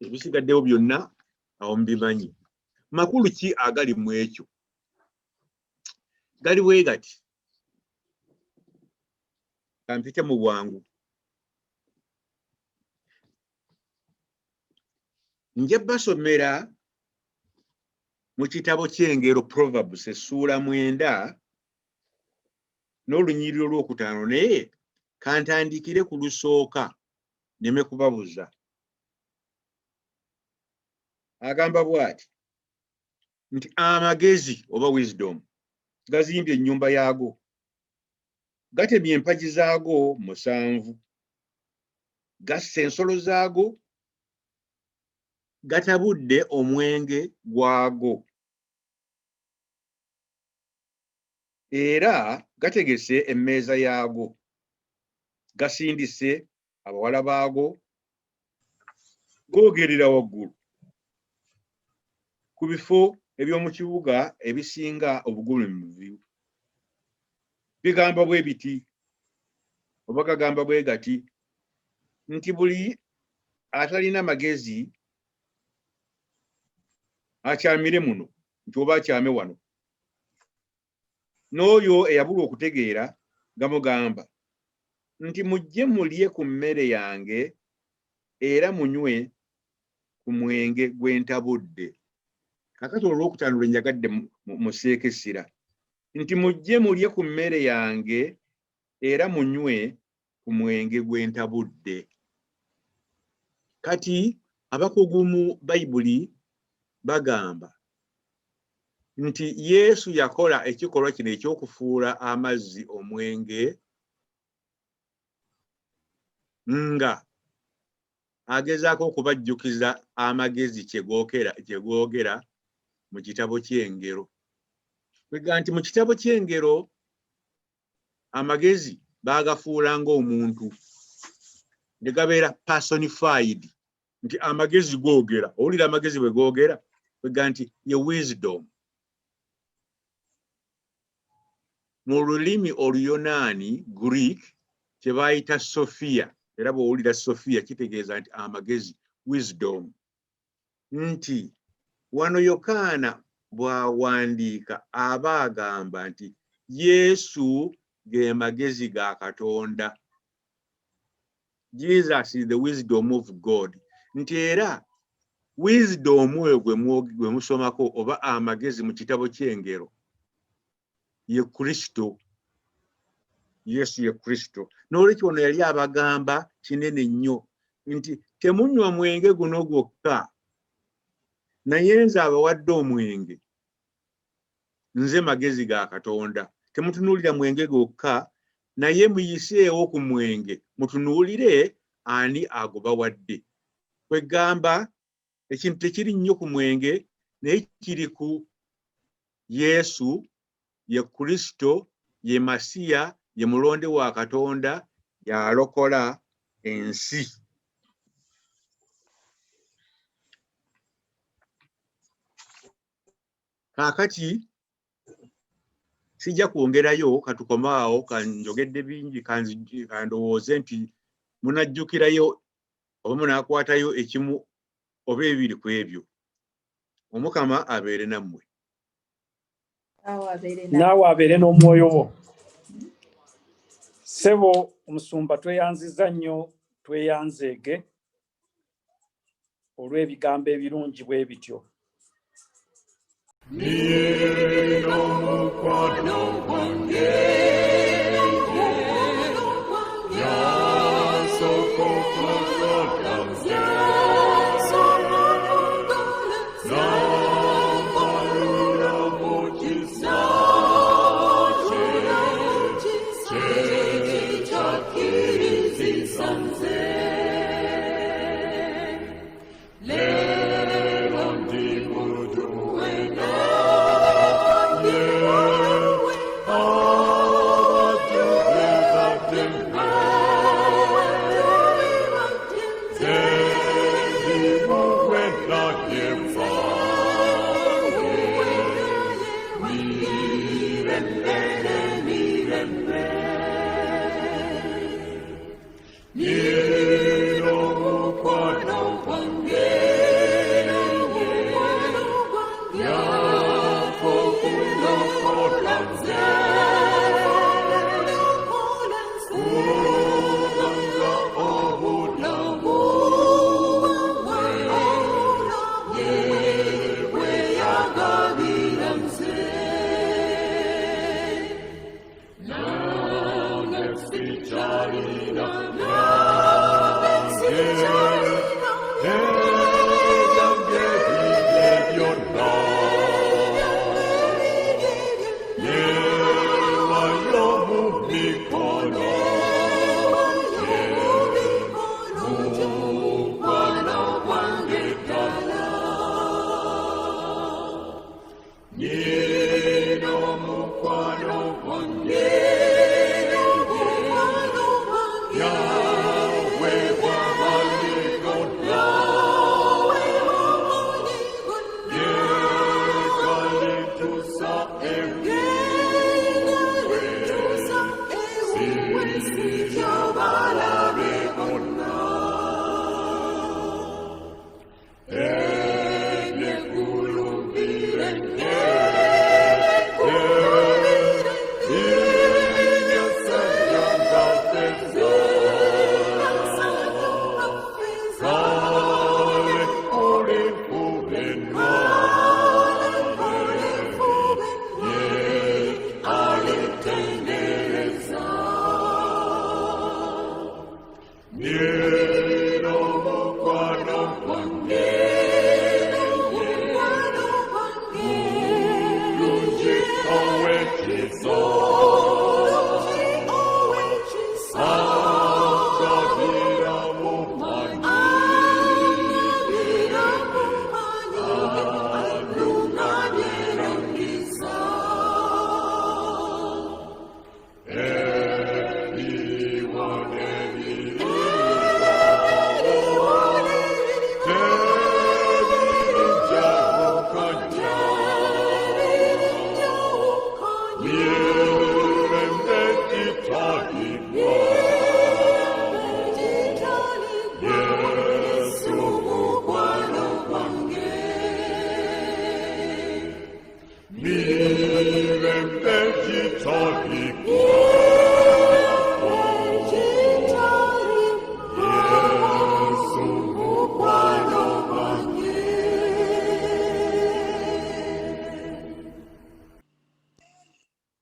ebisigaddewo byonna awo mubimanyi makulu ki agali mu ekyo gali bwe gati kampite mu bwangu nja basomera mu kitabo ky'engero Proverbs essuula 9 n'olunyiriro lw'okutaano naye kantandikire ku lusooka neme kubabuza agamba bw'ati nti amagezi oba wisdom gazimbye ennyumba yaago gatemye empagi zaago 7 gasse ensolo zaago gatabudde omwenge gwago era gategese emmeeza yaago gasindise abawala baago googerera waggulu ku bifo eby'omu kibuga ebisinga obugulumivu bigamba bwe biti oba gagamba bwe gati nti buli atalina magezi akyamire muno nti oba akyame wano n'oyo eyabulwa okutegeera gamugamba nti mujje mulye ku mmere yange era munywe ku mwenge gwe ntabudde kakati olw'okutaano lwe njagadde museeko essira nti mujje mulye ku mmere yange era munywe ku mwenge gwe ntabudde kati abakugu mu Bayibuli bagamba nti Yesu yakola ekikolwa kino ekyokufuula amazzi omwenge nga agezaako okubajjukiza amagezi kye googera mu kitabo ky'engero kwega nti mu kitabo ky'engero amagezi baagafuula ng'omuntu ne gabeera personified nti amagezi googera owulira amagezi bwe googera kwega nti ye wisdom mu lulimi Oluyonaani Greek kye baayita Sophia era bw'owulira Sophia kitegeeza nti amagezi wisdom nti wano Yokaana bw'awandiika aba agamba nti Yesu ge magezi ga Katonda Jesus is the wisdom of God nti era wisdom oyo gwe musomako oba amagezi mu kitabo ky'engero ye Kristo Yesu ye Kristo n'olwekyo ono yali abagamba kinene nnyo nti temunywa mwenge guno gwokka naye nze abawadde omwenge nze magezi ga Katonda. Temutunuulira mwenge gwokka, naye muyiseewo ku mwenge mutunuulire ani agubawadde. Kwegamba ekintu tekiri nnyo ku mwenge, naye kiri ku Yesu, ye Kristo, ye Masiya, ye mulonde wa Katonda, yalokola ensi. Kaakati sijja kwongerayo, katukomaawo, kanjogedde bingi, kandowooze nti munajjukirayo oba munaakwatayo ekimu oba ebiri ku ebyo. Omukama abeere nammwe. Naawe abeere n'omwoyo wo. Ssebo omusumba tweyanziza nnyo, tweyanzeege olw'ebigambo ebirungi bwe bityo.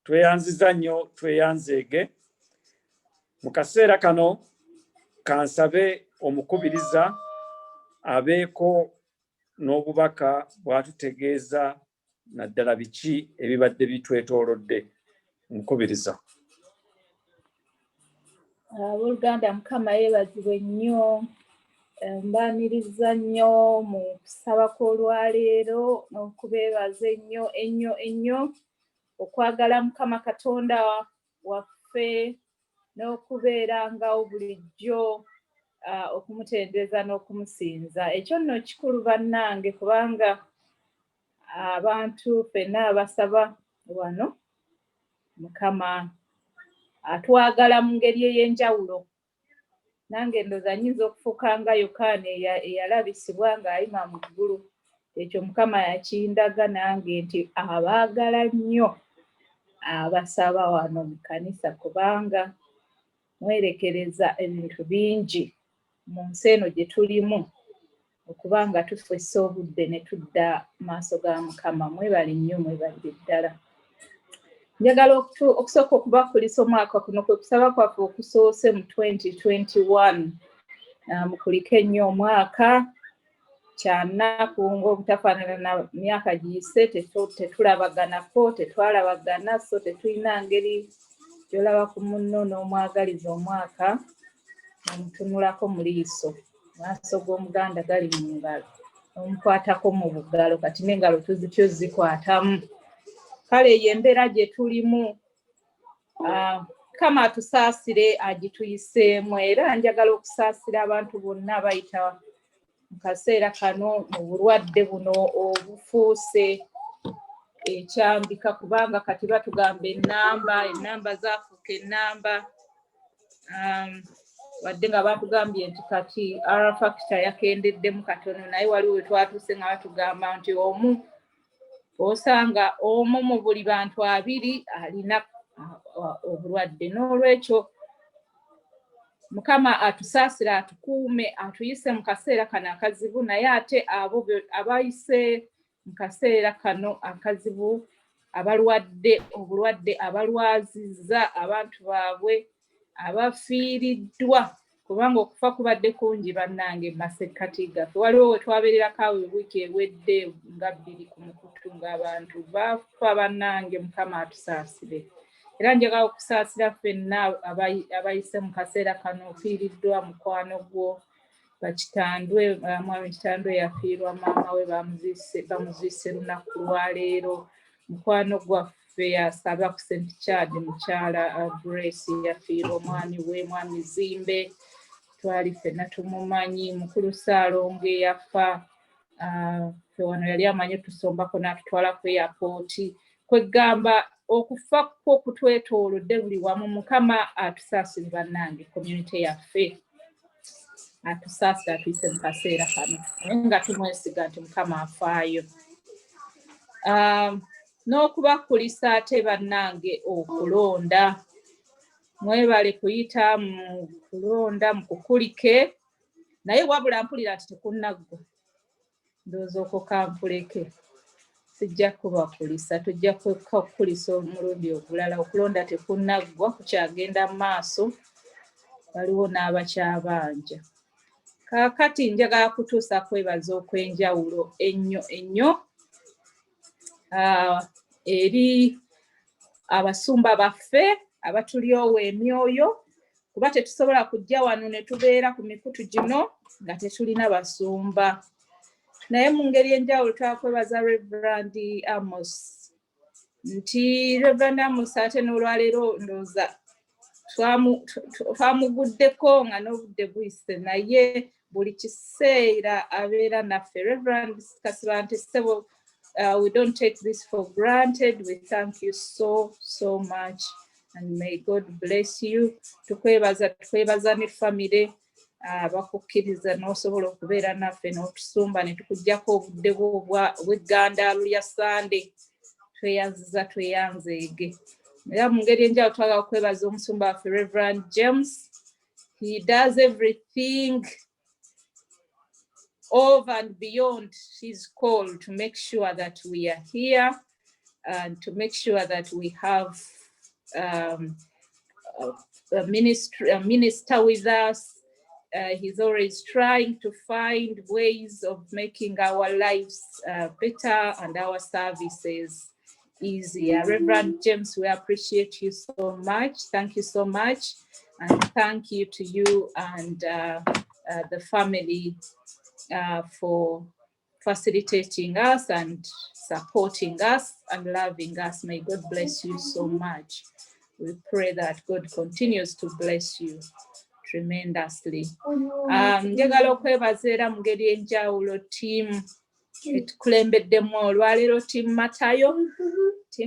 Tweyanziza nnyo, tweyanzeege. Mu kaseera kano kansabe omukubiriza abeeko n'obubaka bwatutegeeza naddala biki ebibadde bitwetoolodde. Nkubiriza. Abooluganda Mukama yeebazibwe nnyo. Mbaaniriza nnyo mu kusaba kw'olwaleero n'okubeebaza ennyo okwagala Mukama Katonda waffe n'okubeerangawo bulijjo okumutendereza n'okumusinza. Ekyo nno kikulu bannange, kubanga abantu ffenna abasaba wano Mukama atwagala mu ngeri ey'enjawulo. Nange ndooza nnyinza okufuuka nga Yokaana eyalabisibwa ng'ayima mu ggulu. Ekyo Mukama yakindaga nange nti abaagala nnyo abasaba wano mu kkanisa, kubanga mwerekereza ebintu bingi mu nsi eno gye tulimu, okubanga tufessa obudde ne tudda maaso ga Mukama. Mwebale nnyo, mwebalire ddala. Njagala okusooka okubakulisa omwaka guno kwe kusaba kwaffe okusoose mu 2021. Mukulike nnyo omwaka, kyanaku ng'obutafaanana na myaka giyise, tetulabaganako, tetwalabagana, so tetulina ngeri gy'olaba ku munno n'omwagaliza omwaka omutunulako mu liiso. Maaso g'Omuganda gali mu ngalo, omukwatako mu bugalo, kati n'engalo tuzityo zikwatamu. Kale eyo embeera gye tulimu, Mukama atusaasire agituyiseemu, era njagala okusaasira abantu bonna bayita mu kaseera kano mu bulwadde buno obufuuse ekyambika, kubanga kati batugamba ennamba zaafuuka ennamba, wadde nga batugambye nti kati R factor yakendeddemu katono, naye waliwo we twatuuse nga batugamba nti osanga omu mu buli bantu 2 alina obulwadde. N'olwekyo Mukama atusaasire, atukuume, atuyise mu kaseera kano akazibu, naye ate abo abayise mu kaseera kano akazibu, abalwadde obulwadde, abalwazizza abantu baabwe, abafiiriddwa, kubanga okufa kubadde kungi bannange mu masekkati gaffe. Waliwo we twabeererako awo wiiki ewedde nga 2 ku mukutu ng'abantu bafa bannange. Mukama atusaasire. Era njagala okusaasira ffenna abayise mu kaseera kano, ofiiriddwa mukwano gwo, bakitandwe, mwami Kitandwe yafiirwa maama we, bamuziise lunaku lwaleero. Mukwano gwaffe yasaba ku St. Chad, mukyala Grace yafiirwa omwami we, mwami Zimbe, twali ffenna tumumanyi. Mukulu Ssaalonge yafa, ffe wano yali amanyi tusombako n'atutwala ku airport. Kwegamba okufa kwo kutwetoolodde buli wamu. Mukama atusaasire bannange, community yaffe atusaasire, atuyise mu kaseera kano, naye nga tumwesiga nti Mukama afaayo. N'okubakulisa ate bannange okulonda. Mwebale kuyita mu kulonda, mu kukulike, naye wabula mpulira nti tekunaggwa. Ndowooza okwo kampuleke. Sijja kubakulisa, tujja kukulisa omulundi ogulala. Okulonda tekunaggwa, kukyagenda mu maaso, waliwo n'abakyabanja. Kaakati njagala kutuusa kwebaza okw'enjawulo ennyo eri abasumba baffe abatulyowa emyoyo, kuba tetusobola kujja wano ne tubeera ku mikutu gino nga tetulina basumba. Naye mu ngeri enjawulo twakwebaza Rev'd Amos, nti Rev'd Amos ate n'olwaleero ndowooza twamuguddeko nga n'obudde buyise, naye buli kiseera abeera naffe. Rev'd Kasibante Ssebo, we don't take this for granted. We thank you so much and may God bless you. Tukwebaza ne family bakukkiriza n'osobola okubeera naffe n'otusumba ne tukuggyako obudde bw'eggandaalu lya Sande. Tweyanzeege. Era mu ngeri enjawulo twagala okwebaza omusumba waffe Rev'd James. He does everything over and beyond his call to make sure that we are here and to make sure that we have a minister with us. He's always trying to find ways of making our lives better and our services easier. Reverend James, we appreciate you so much. Thank you so much. And thank you to you and the family for facilitating us and supporting us and loving us. May God bless you so much. We pray that God continues to bless you tremendously. Njagala okwebaza era mu ngeri enjawulo ttiimu etukulembeddemu olwaleero ttiimu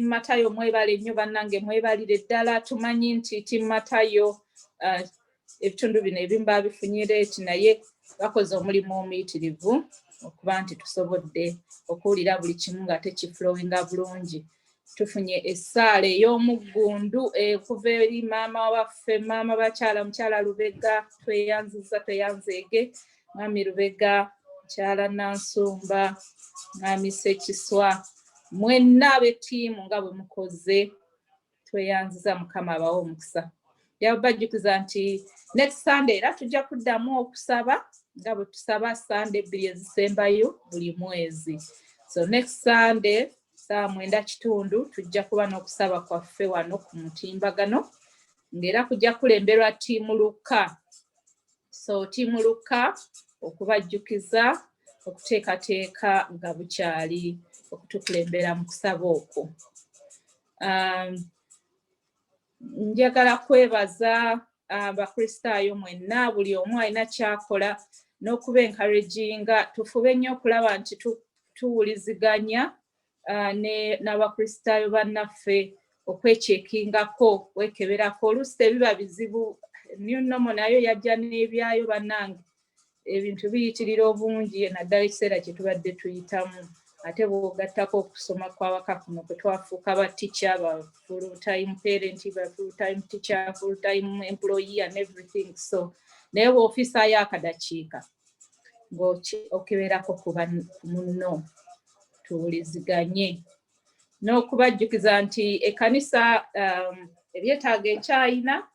Matayo mwebale nnyo bannange, mwebalire ddala. Tumanyi nti ttiimu Matayo ebitundu bino ebimu babifunye leeti naye bakoze omulimu omuyitirivu okuba nti tusobodde okuwulira buli kimu nga tekiflowinga bulungi. Tufunye essaala ey'omuggundu okuva eri maama waffe, maama bakyala, mukyala Lubega, tweyanzeege, mwami Lubega, mukyala Nansumba, mwami Ssekiswa, mwenna ab'ettiimu nga bwe mukoze, tweyanziza. Mukama abawe omukisa. Yabajjukiza nti next Sunday era tujja kuddamu okusaba nga bwe tusaba Sunday 2 ezisembayo buli mwezi. So next Sunday saa 9:30 tujja kuba n'okusaba kwaffe wano ku mutimbagano, ng'era kujja kulemberwa ttiimu Luka. So ttiimu Luka okubajjukiza okuteekateeka nga bukyali okutukulembera mu kusaba okwo. Njagala kwebaza abakristaayo mwenna, buli omu alina kyakola n'okuba encouraginga. Tufube nnyo okulaba nti tuwuliziganya n'abakristaayo bannaffe, okwekyekingako, wekeberako. Oluusi tebiba bizibu, new normal nayo yajja n'ebyayo bannange, ebintu biyitirira obungi naddala ekiseera kye tubadde tuyitamu. Ate bw'ogattako okusoma kw'awaka kuno kwe twafuuka ba teacher, ba full time parent, ba full time teacher, full time employee and everything. So naye bw'ofisaayo akadakiika ng'okeberako ku munno, tuwuliziganye. N'okubajjukiza nti ekkanisa ebyetaaga ekyayina,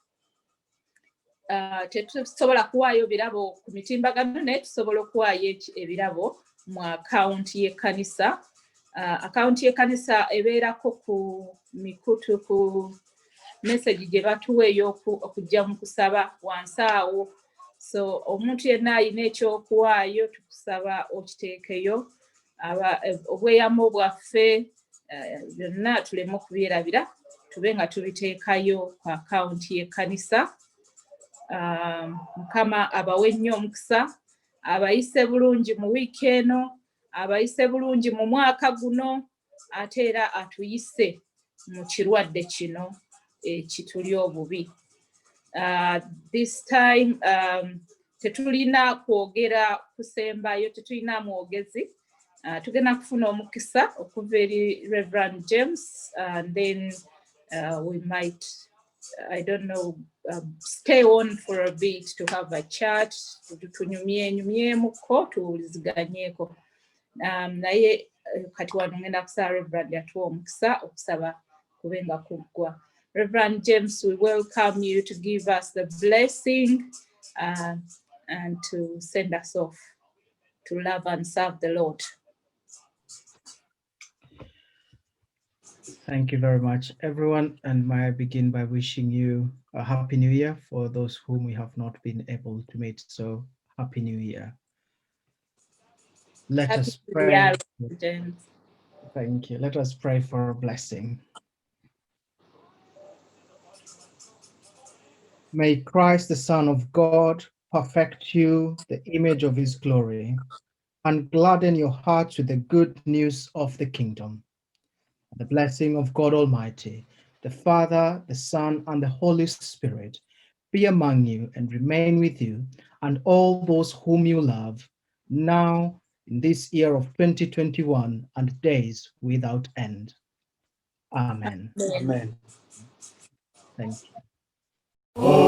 tetusobola kuwaayo birabo ku mitimbagano, naye tusobola okuwaayo ebirabo mu akawunti y'ekkanisa. Akawunti y'ekkanisa ebeerako ku mikutu, ku message gye batuwa okujja mu kusaba wansi awo. So omuntu yenna alina ekyokuwaayo, tukusaba okiteekeyo. Obweyamo bwaffe byonna tuleme okubyerabira, tube nga tubiteekayo ku akawunti y'ekkanisa. Mukama abawe nnyo omukisa, abayise bulungi mu wiiki eno, abayise bulungi mu mwaka guno, ate era atuyise mu kirwadde kino ekituli obubi. This time tetulina kwogera kusembayo, tetulina mwogezi. Tugenda kufuna omukisa okuva eri Reverend James, and then we might, I don't know, stay on for a bit to have a chat, tunyumyemuko, tuwuliziganyeko. Naye kati wano ngenda kusaba Reverend atuwa omukisa okusaba kubenga kuggwa. Reverend James, we welcome you to give us the blessing and to send us off to love and serve the Lord. Thank you very much, everyone. And may I begin by wishing you a Happy New Year for those whom we have not been able to meet. So, Happy New Year. Let us pray. Thank you. Let us pray for a blessing. May Christ, the Son of God, perfect you, the image of his glory, and gladden your hearts with the good news of the kingdom. The blessing of God Almighty, the Father, the Son, and the Holy Spirit be among you and remain with you and all those whom you love, now in this year of 2021 and days without end. Amen. Amen. Thank you.